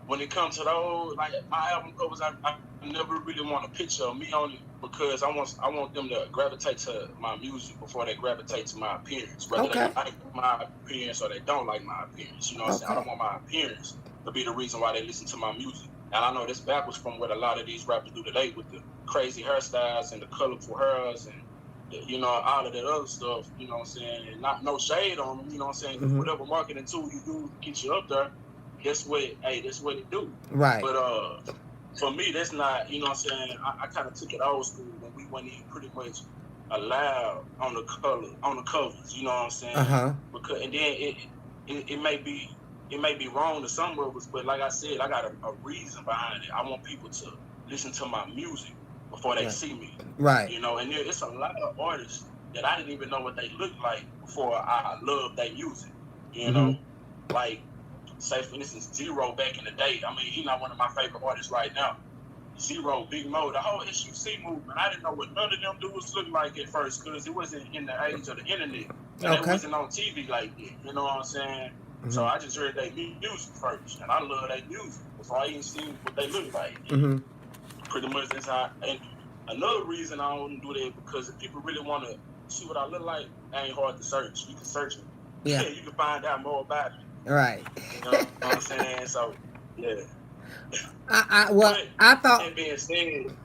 When it comes to those, like my album covers, I never really want a picture of me on it because I want them to gravitate to my music before they gravitate to my appearance. Whether Okay. they like my appearance or they don't like my appearance. You know what I'm saying? I don't want my appearance to be the reason why they listen to my music. And I know this backwards from what a lot of these rappers do today with the crazy hairstyles and the colorful hairs and all of that other stuff, you know what I'm saying? And not no shade on them, you know what I'm saying? Mhm. Whatever marketing tool you do to get you up there, that's what it do. Right. But for me, that's not, you know what I'm saying? I kind of took it old school when we weren't even pretty much allowed on the covers, you know what I'm saying? Because and then it may be wrong to some of us, but like I said, I got a reason behind it. I want people to listen to my music before they see me. Right. And it's a lot of artists that I didn't even know what they looked like before I loved their music. Like say for instance Zero back in the day. I mean, he's not one of my favorite artists right now. Zero, Big Mo, the whole SUC movement. I didn't know what none of them dudes looked like at first because it wasn't in the age of the internet. And it wasn't on TV like that. You know what I'm saying? Mm-hmm. So I just heard their music first, and I love their music before I even seen what they look like. Mm-hmm. Pretty much that's how. And another reason I don't do that because if people really want to see what I look like, it ain't hard to search. You can search it. Yeah, you can find out more about it. Right. You know what I'm saying? So yeah. I thought. That being said.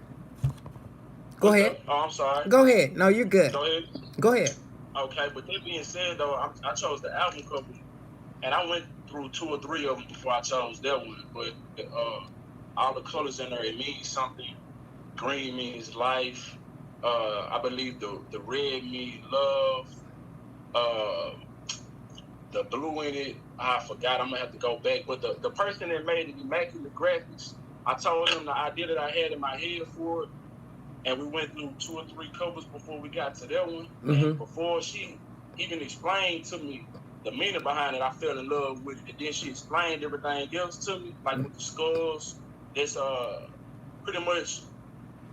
Go ahead. Oh, I'm sorry. Go ahead. No, you're good. Go ahead. Go ahead. Okay, but that being said, though, I chose the album cover, and I went through 2 or 3 of them before I chose that one. But all the colors in there, it means something. Green means life. I believe the red means love. The blue in it, I forgot. I'm gonna have to go back. But the person that made the immaculate graphics, I told him the idea that I had in my head for it. And we went through 2 or 3 covers before we got to that one. Mm-hmm. And before she even explained to me the meaning behind it, I fell in love with it. And then she explained everything else to me, like with the skulls. It's pretty much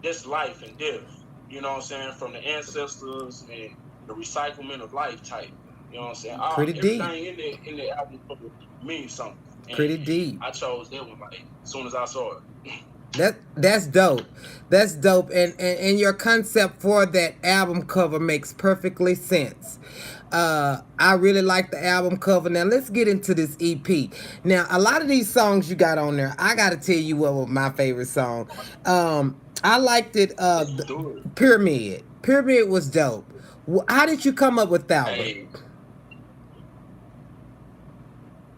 this life and death. You know what I'm saying? From the ancestors and the recyclement of life type. You know what I'm saying? Pretty deep. Everything in the album cover means something. And pretty deep. I chose that one like as soon as I saw it. That's dope. That's dope. And your concept for that album cover makes perfectly sense. I really like the album cover. Now let's get into this EP. Now a lot of these songs you got on there, I gotta tell you what was my favorite song. I liked it. Let's do it. Pyramid. Pyramid was dope. How did you come up with that one? Hey,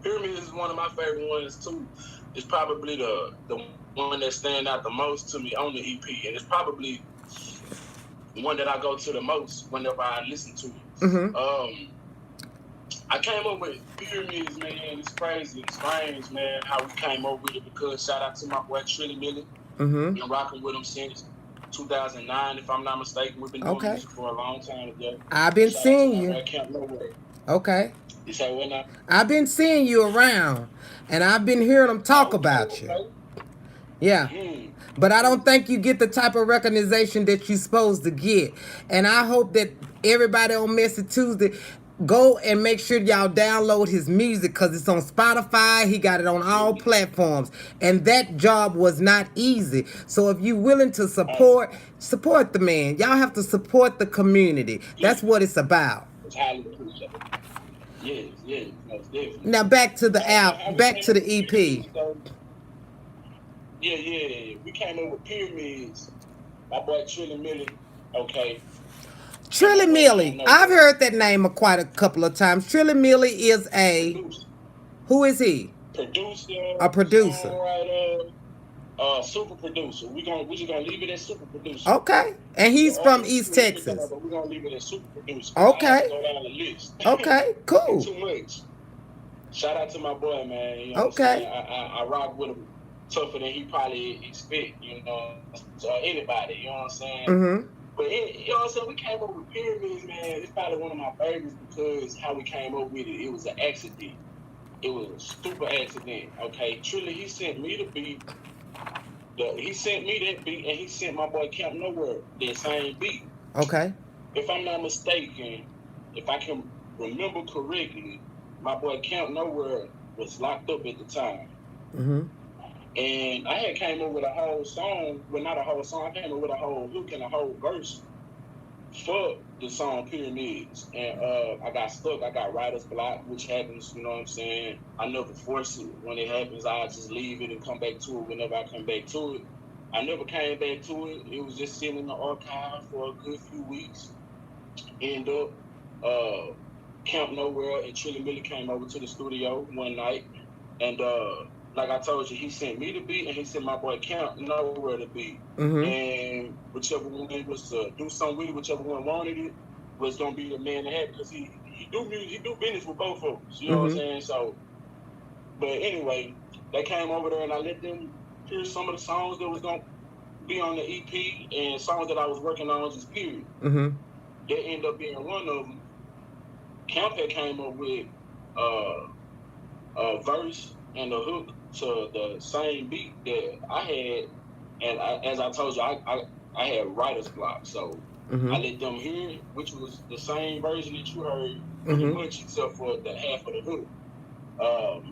Pyramid is one of my favorite ones too. It's probably the one that stand out the most to me on the EP, and it's probably one that I go to the most whenever I listen to it. I came up with Pyramids, man. It's crazy, it's strange, man, how we came up with it, because shout out to my boy Trilly Millie. Been rocking with him since 2009, if I'm not mistaken. We've been doing music for a long time together. I've been Shout seeing out to my you. boy Camp Nowhere. Okay. You say what now? I've been seeing you around, and I've been hearing them talk about you. Yeah. But I don't think you get the type of recognition that you're supposed to get. And I hope that everybody on Messy Tuesday go and make sure y'all download his music, because it's on Spotify. He got it on all platforms. And that job was not easy. So if you're willing to support the man. Y'all have to support the community. That's what it's about. It's highly appreciated. Yes, most definitely. Now back to the back to the EP. Yeah. We came up with Pyramids. My boy Trilly Millie. Okay. Trilly Millie. I've heard that name quite a couple of times. Trilly Millie is a Producer. Who is he? Producer. A producer. Songwriter. Super producer. We just gonna leave it as super producer. Okay. And he's from East Texas. We're gonna leave it as super producer. Okay. Go down the list. Okay, cool. Too much. Shout out to my boy, man. You know Okay. I rock with him tougher than he probably expect, you know. So anybody, you know what I'm saying? But you know what I'm saying? We came up with Pyramids, man. It's probably one of my favorites because how we came up with it was an accident. It was a stupid accident. Okay. Truly, he sent me the beat. He sent me that beat, and he sent my boy Camp Nowhere that same beat. Okay. If I'm not mistaken, if I can remember correctly, my boy Camp Nowhere was locked up at the time. And I had came up with a whole song, well, not a whole song, I came up with a whole hook and a whole verse for the song Pyramids. And I got stuck, I got writer's block, which happens, you know what I'm saying? I never force it. When it happens, I just leave it and come back to it whenever I come back to it. I never came back to it. It was just sitting in the archive for a good few weeks. End up, Camp Nowhere and Trilly Millie came over to the studio one night. And like I told you, he sent me the beat and he sent my boy Camp Nowhere the beat. And whichever one was to do something with it, whichever one wanted it, was gonna be the man to have it, because he do music, he do business with both folks. You know what I'm saying? So, but anyway, they came over there and I let them hear some of the songs that was gonna be on the EP and songs that I was working on, just period. That ended up being one of them. Camp had came up with a verse and a hook to the same beat that I had, and as I told you, I had writer's block, so I let them hear it, which was the same version that you heard, pretty much, except for the half of the hook.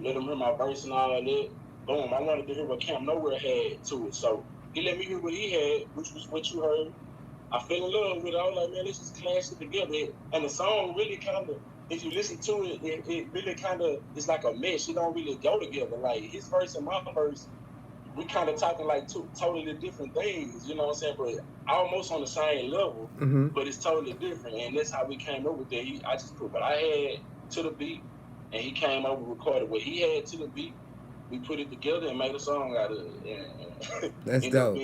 Let them hear my verse and all that. Boom, I wanted to hear what Camp Nowhere had to it, so he let me hear what he had, which was what you heard. I fell in love with it. I was like, man, let's just clash it together. And the song really kind of, if you listen to it, it really kind of, it's like a mesh. It don't really go together. Like his verse and my verse, we kind of talking like two totally different things, you know what I'm saying? But almost on the same level, but it's totally different. And that's how we came up with that. I just put what I had to the beat, and he came over and recorded what he had to the beat. We put it together and made a song out of it. And that's dope.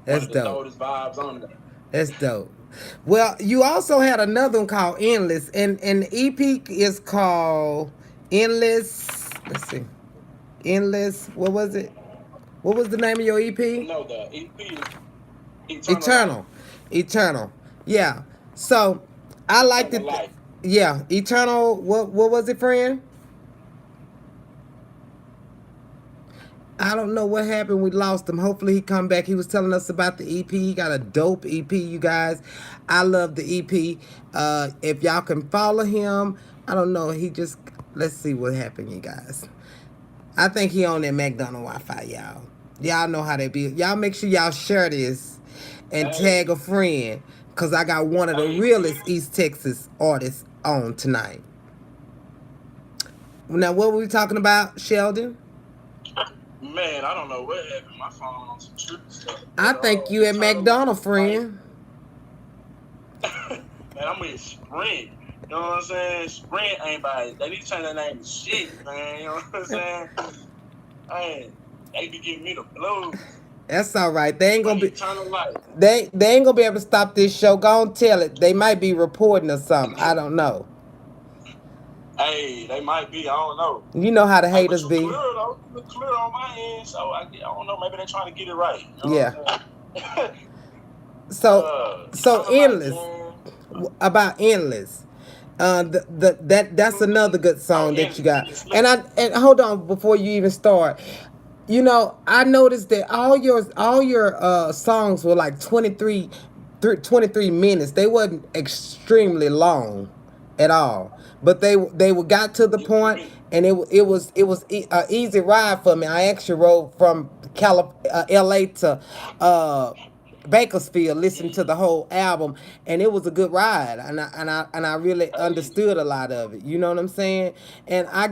That's dope. Vibes on it. That's dope. Well, you also had another one called Endless, and the EP is called Endless. Let's see. Endless. What was it? What was the name of your EP? No, the EP is Eternal. Yeah. So I liked it. Yeah. Eternal. What was it, friend? I don't know what happened. We lost him. Hopefully he come back. He was telling us about the EP. He got a dope EP, you guys. I love the EP. If y'all can follow him, I don't know. Let's see what happened, you guys. I think he on that McDonald's Wi-Fi, y'all. Y'all know how they be. Y'all make sure y'all share this and tag a friend, because I got one of the realest East Texas artists on tonight. Now, what were we talking about, Sheldon? Man, I don't know what happened. My phone on some trippy stuff. I But think you we at talking about McDonald's, like, friend. man, I'm with Sprint. You know what I'm saying? Sprint ain't by. They need to change their name to shit, man. You know what I'm saying? Man, they be giving me the blues. That's all right. They ain't I gonna be. need to turn the light. They ain't gonna be able to stop this show. Go on, tell it. They might be reporting or something. I don't know. Hey, they might be. I don't know. You know how the Hey, but haters you be. clear though. You look clear on my end, so I don't know. Maybe they're trying to get it right. You know Yeah. what I'm saying? So Turn the light, endless. man. About endless. That's another good Oh, song that you got. endlessly. And hold on before you even start. You know, I noticed that all your songs were like 23 minutes. They wasn't extremely long at all, but they got to the You point, be and it was an easy ride for me. I actually rode from L.A. to Bakersfield, listened to the whole album, and it was a good ride, and I really hey, understood a lot of it. You know what I'm saying? And hell yeah.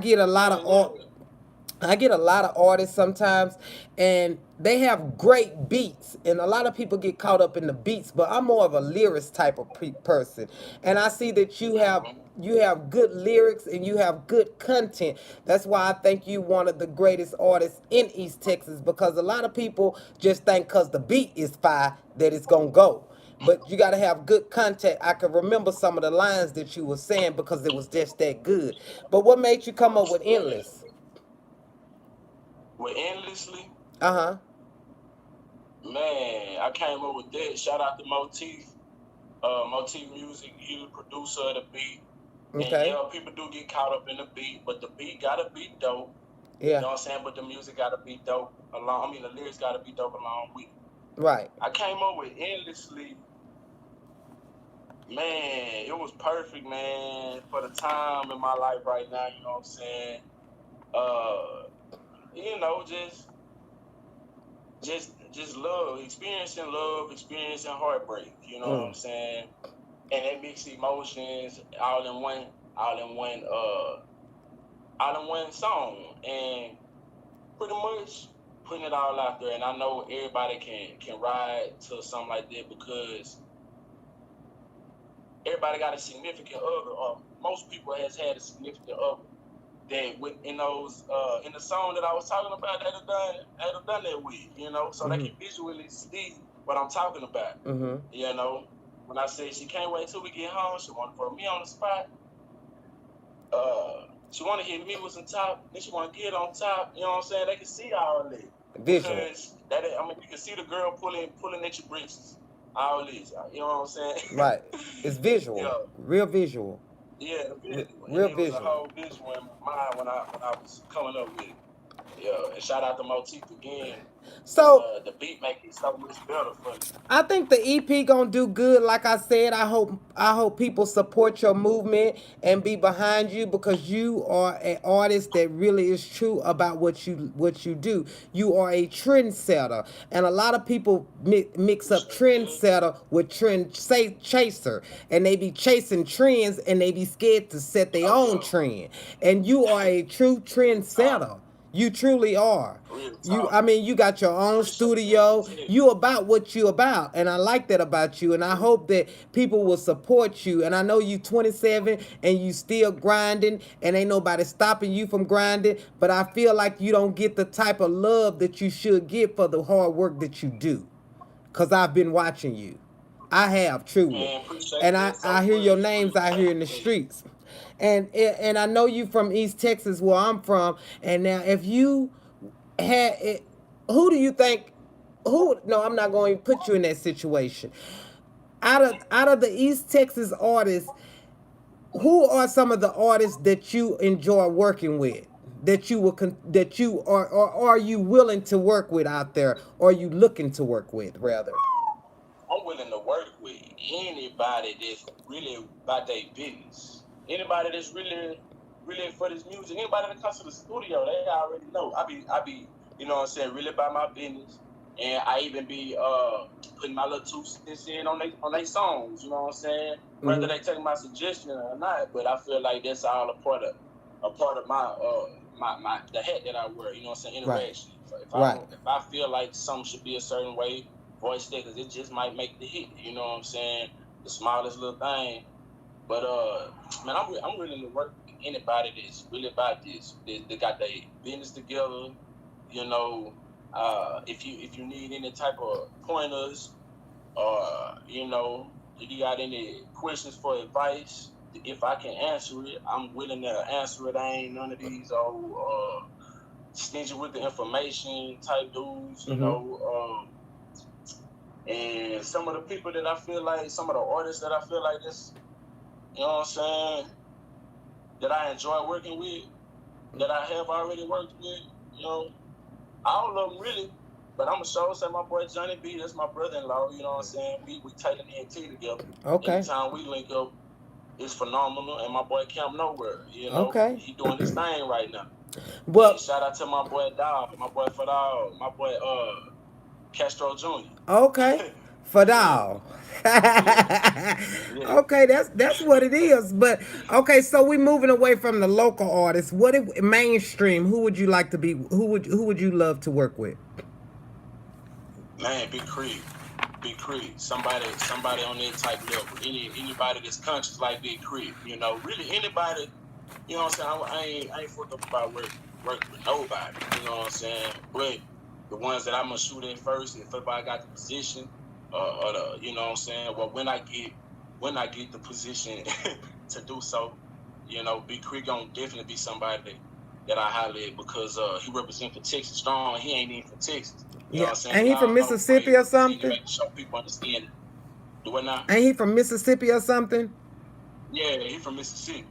I get a lot of artists sometimes, and they have great beats, and a lot of people get caught up in the beats. But I'm more of a lyricist type of person, and I see that you have good lyrics and you have good content. That's why I think you one of the greatest artists in East Texas, because a lot of people just think because the beat is fire that it's gonna go. But you got to have good content. I can remember some of the lines that you were saying because it was just that good. But what made you come up with Yeah. Endless? With endlessly, Uh-huh. man, I came up with that. Shout out to Motif. Motif Music, he was producer of the beat. And Okay. yeah, people do get caught up in the beat, but the beat gotta be dope. You Yeah. know what I'm saying? But the music gotta be dope along. I mean, the lyrics gotta be dope along with it. Right. I came up with endlessly. Man, it was perfect, man, for the time in my life right now. You know what I'm saying? Uh, just love, experiencing heartbreak. You know what Mm. I'm saying? And that mixed emotions all in one, all in one song, and pretty much putting it all out there. And I know everybody can ride to something like that because everybody got a significant other, or most people has had a significant other that with in the song that I was talking about that have done that with, so they Mm-hmm. can visually see what I'm talking about. Mm-hmm. You know, when I say she can't wait till we get home, she want to put me on the spot. She want to hit me with some top, then she want to get on top. You know what I'm saying? They can see all that Visual. because you can see the girl pulling at your breasts. All this, you know what I'm saying? Right. It's visual. Yeah, Real visual. yeah, the visual, and Real it was a visual. whole visual in my mind when I was coming up with it. Yeah, and shout out to Motif again, cause So the beat make it so much better for me. I think the EP gonna do good. Like I said, I hope people support your movement and be behind you, because you are an artist that really is true about what you do. You are a trendsetter, and a lot of people mix up Appreciate that. trendsetter with chaser, and they be chasing trends and they be scared to set their Oh own yeah, trend. And you are a true real talk, trendsetter. You truly are. real You, talk. I mean, you got your own Appreciate that. studio. Appreciate You about what you about, and I like that about you. And I hope that people will support you. And I know you 27 and you still grinding, and ain't nobody stopping you from grinding. But I feel like you don't get the type of love that you should get for the hard work that you do. Cause I've been watching you. I have truly, Man, appreciate and I that so I hear your much. names out here Appreciate in the that. streets, and I know you from East Texas, where I'm from. And now, if you had it, who do you think? Who? No, I'm not going to put you in that situation. Out of the East Texas artists, who are some of the artists that you enjoy working with? That you or are you willing to work with out there, or are you looking to work with rather? I'm willing to work with anybody that's really about their business. Anybody that's really for this music. Anybody that comes to the studio, they already know. I be, you know what I'm saying, really about my business. and I even be putting my little 2 cents in on they songs. You know what I'm saying? Whether they take my suggestion or not, but I feel like that's all a part of my the hat that I wear. You know what I'm saying? Right. Interaction. So Right. if I feel like something should be a certain way, voice that, because it just might make the hit. You know what I'm saying? The smallest little thing. But man, I'm willing to work with anybody that's really about this. They got their business together. You know, if you need any type of pointers, or if you got any questions for advice, if I can answer it, I'm willing to answer it. I ain't none of these old stingy with the information type dudes. And some of the people that I feel like, some of the artists that I feel like this, you know what I'm saying, that I enjoy working with, that I have already worked with, all of them really. But I'm going to show say my boy Johnny B, that's my brother-in-law, you know what I'm saying? We tight in the NT together. Okay. Anytime we link up, it's phenomenal. And my boy Camp Nowhere, Okay. he doing his thing right now. Well, and shout out to my boy Dog, my boy Fadal, my boy Castro Jr. okay. Fadal. Okay, that's what it is. But okay, so we moving away from the local artists. What if mainstream? Who would you like to be? Who would you love to work with? Man, Big Creed, somebody on that type level. Anybody that's conscious like Big Creed, really anybody. You know what I'm saying? I ain't fucked up about work with nobody. You know what I'm saying? But the ones that I'm gonna shoot in first, and if I got the position, or the, you know what I'm saying? Well, when I get the position to do so, Big Creek gonna definitely be somebody that I highlight, because he represents for Texas strong. He ain't even for Texas. You know what I'm saying? Ain't he from Mississippi or something? Show people understand. Do what now? Ain't he from Mississippi or something? Yeah, he from Mississippi.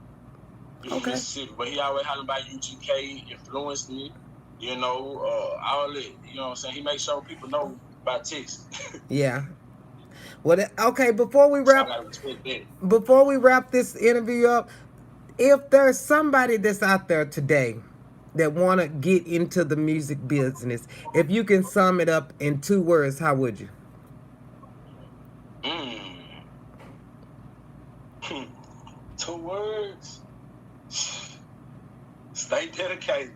He's Okay. from Mississippi, but he always hollering about UGK influenced me. All that. You know what I'm saying? He makes sure people know about Texas. Yeah. Well, okay. So I gotta respect that. Before we wrap this interview up, if there's somebody that's out there today that want to get into the music business, if you can sum it up in 2 words, how would you? Mm. 2 words. Stay dedicated.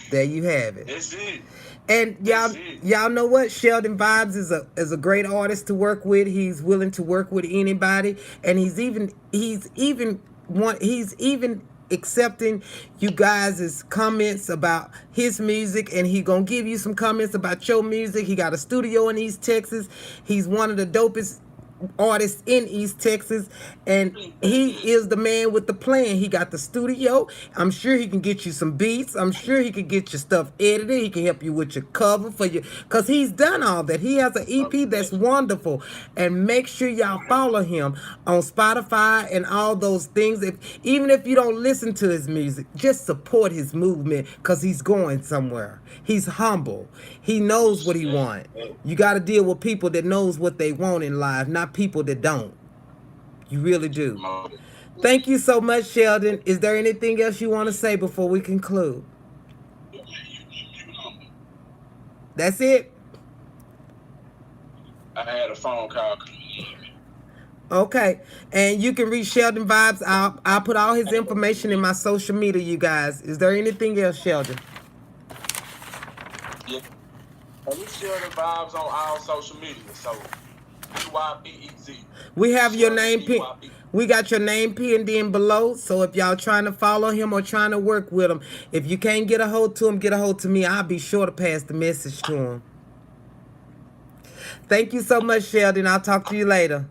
There you have it. That's it. And y'all know what? Sheldon Vibes is a great artist to work with. He's willing to work with anybody, and he's even accepting you guys' comments about his music, and he gonna give you some comments about your music. He got a studio in East Texas. He's one of the dopest artist in East Texas, and he is the man with the plan. He got the studio. I'm sure he can get you some beats. I'm sure he can get your stuff edited. He can help you with your cover for you, because he's done all that. He has an EP that's wonderful. And make sure y'all follow him on Spotify and all those things. Even if you don't listen to his music, just support his movement, because he's going somewhere. He's humble. He knows what he wants. You got to deal with people that knows what they want in life, not people that don't. You really do. Thank you so much, Sheldon. Is there anything else you want to say before we conclude? That's it? I had a phone call. Okay. And you can reach Sheldon Vibes. I'll put all his information in my social media, you guys. Is there anything else, Sheldon? Yeah. We share the vibes on all social media. So BYBEZ. We have your name pinned. We got your name pinned in below. So if y'all trying to follow him or trying to work with him, if you can't get a hold to him, get a hold to me. I'll be sure to pass the message to him. Thank you so much, Sheldon. I'll talk to you later.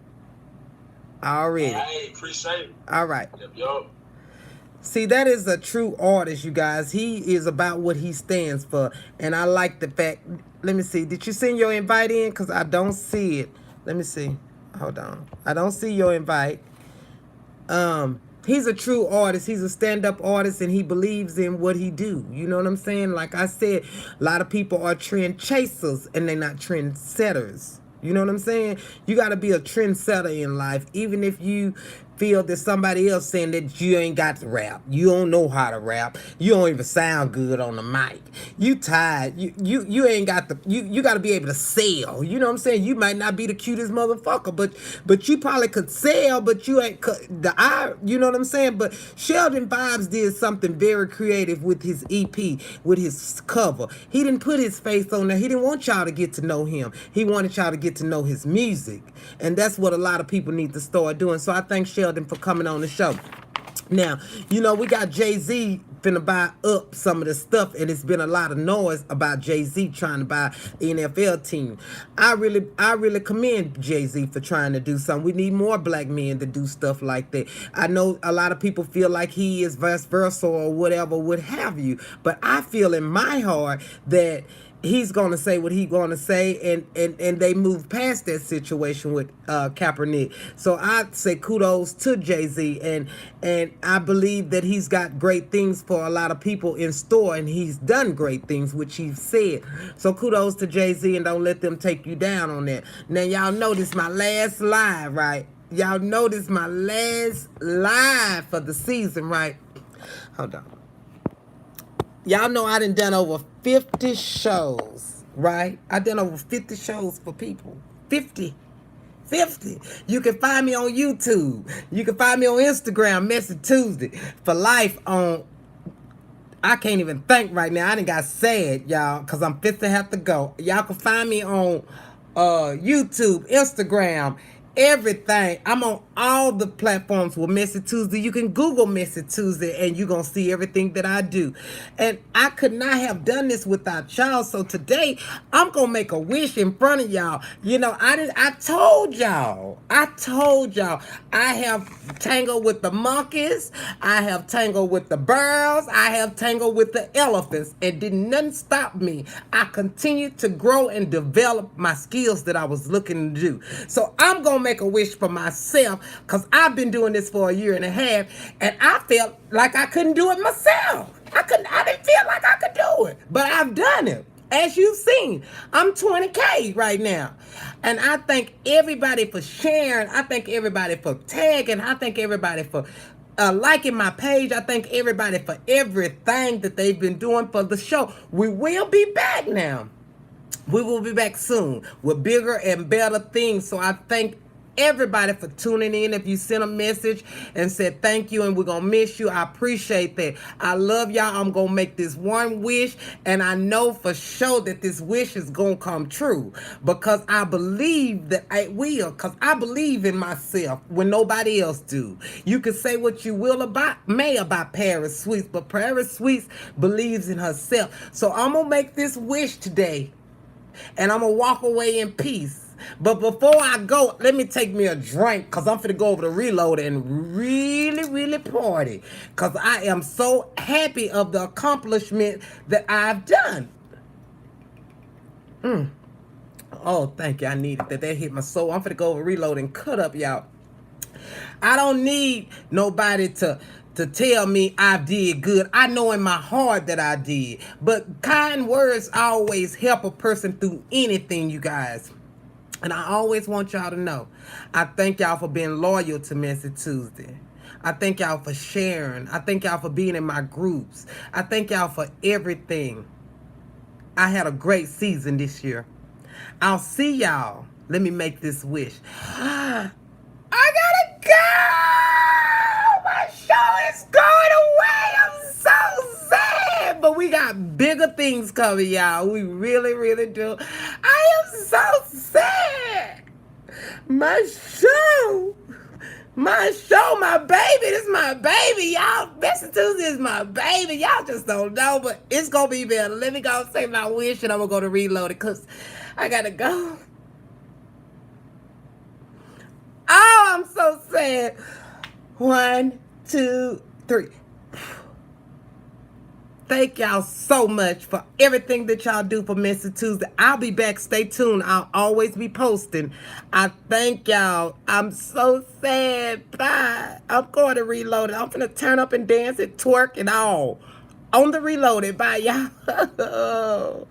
Already. Hey, appreciate it. All right. Yo. See, that is a true artist, you guys. He is about what he stands for. And I like the fact. Let me see. Did you send your invite in? Because I don't see it. Let me see. Hold on. I don't see your invite. He's a true artist. He's a stand-up artist, and he believes in what he do. You know what I'm saying? Like I said, a lot of people are trend chasers, and they're not trend setters. You know what I'm saying? You got to be a trendsetter in life, even if you feel that somebody else saying that you ain't got to rap. You don't know how to rap. You don't even sound good on the mic. You tired. You ain't got the you got to be able to sell. You know what I'm saying? You might not be the cutest motherfucker, but you probably could sell, but you ain't the eye. You know what I'm saying? But Sheldon Vibes did something very creative with his EP, with his cover. He didn't put his face on there. He didn't want y'all to get to know him. He wanted y'all to get to know his music, and that's what a lot of people need to start doing. So I thank Sheldon for coming on the show. Now, you know, we got Jay-Z finna buy up some of the stuff, and it's been a lot of noise about Jay-Z trying to buy the NFL team. I really commend Jay-Z for trying to do something. We need more black men to do stuff like that. I know a lot of people feel like he is vice versa or whatever, what have you, but I feel in my heart that he's going to say what he's going to say, and they move past that situation with Kaepernick. So I say kudos to Jay-Z, and I believe that he's got great things for a lot of people in store, and he's done great things, which he said. So kudos to Jay-Z, and don't let them take you down on that. Now, y'all know this my last live, right? Y'all know this my last live for the season, right? Hold on. Y'all know I done over 50 shows, right? I done over 50 shows for people. 50. You can find me on YouTube. You can find me on Instagram, Messy2uesday. For life on, I can't even think right now. I done got sad, y'all, because I'm fit to have to go. Y'all can find me on YouTube, Instagram, everything. I'm on all the platforms with Messy2uesday. You can Google Messy2uesday and you're going to see everything that I do. And I could not have done this without y'all. So today, I'm going to make a wish in front of y'all. You know, I told y'all, I have tangled with the monkeys. I have tangled with the birds. I have tangled with the elephants. And didn't nothing stop me. I continued to grow and develop my skills that I was looking to do. So I'm going to make a wish for myself, because I've been doing this for a year and a half, and I felt like I couldn't do it myself. I didn't feel like I could do it, but I've done it. As you've seen, I'm 20K right now. And I thank everybody for sharing. I thank everybody for tagging. I thank everybody for liking my page. I thank everybody for everything that they've been doing for the show. We will be back now. We will be back soon with bigger and better things. So I thank everybody for tuning in. If you sent a message and said thank you and we're going to miss you, I appreciate that. I love y'all. I'm going to make this one wish, and I know for sure that this wish is going to come true, because I believe that it will, because I believe in myself when nobody else do. You can say what you will about Paris Sweets, but Paris Sweets believes in herself. So I'm going to make this wish today, and I'm going to walk away in peace. But before I go, let me take me a drink, because I'm finna go over to Reload and really party, because I am so happy of the accomplishment that I've done. Oh, thank you. I needed that. That hit my soul. I'm finna go over Reload and cut up, y'all. I don't need nobody to tell me I did good. I know in my heart that I did. But kind words always help a person through anything, you guys. And I always want y'all to know, I thank y'all for being loyal to Messy2uesday. I thank y'all for sharing. I thank y'all for being in my groups. I thank y'all for everything. I had a great season this year. I'll see y'all. Let me make this wish. I gotta go! My show is going away! I'm so sad! But we got bigger things coming, y'all. We really do. I am so sad! My show, my baby. This is my baby, y'all. Messy2uesday is my baby. Y'all just don't know, but it's gonna be better. Let me go say my wish, and I'm gonna go to Reload it, because I gotta go. Oh, I'm so sad. 1, 2, 3. Thank y'all so much for everything that y'all do for Messy2uesday. I'll be back. Stay tuned. I'll always be posting. I thank y'all. I'm so sad. Bye. I'm going to Reload it. I'm going to turn up and dance and twerk and all. On the Reloaded. Bye, y'all.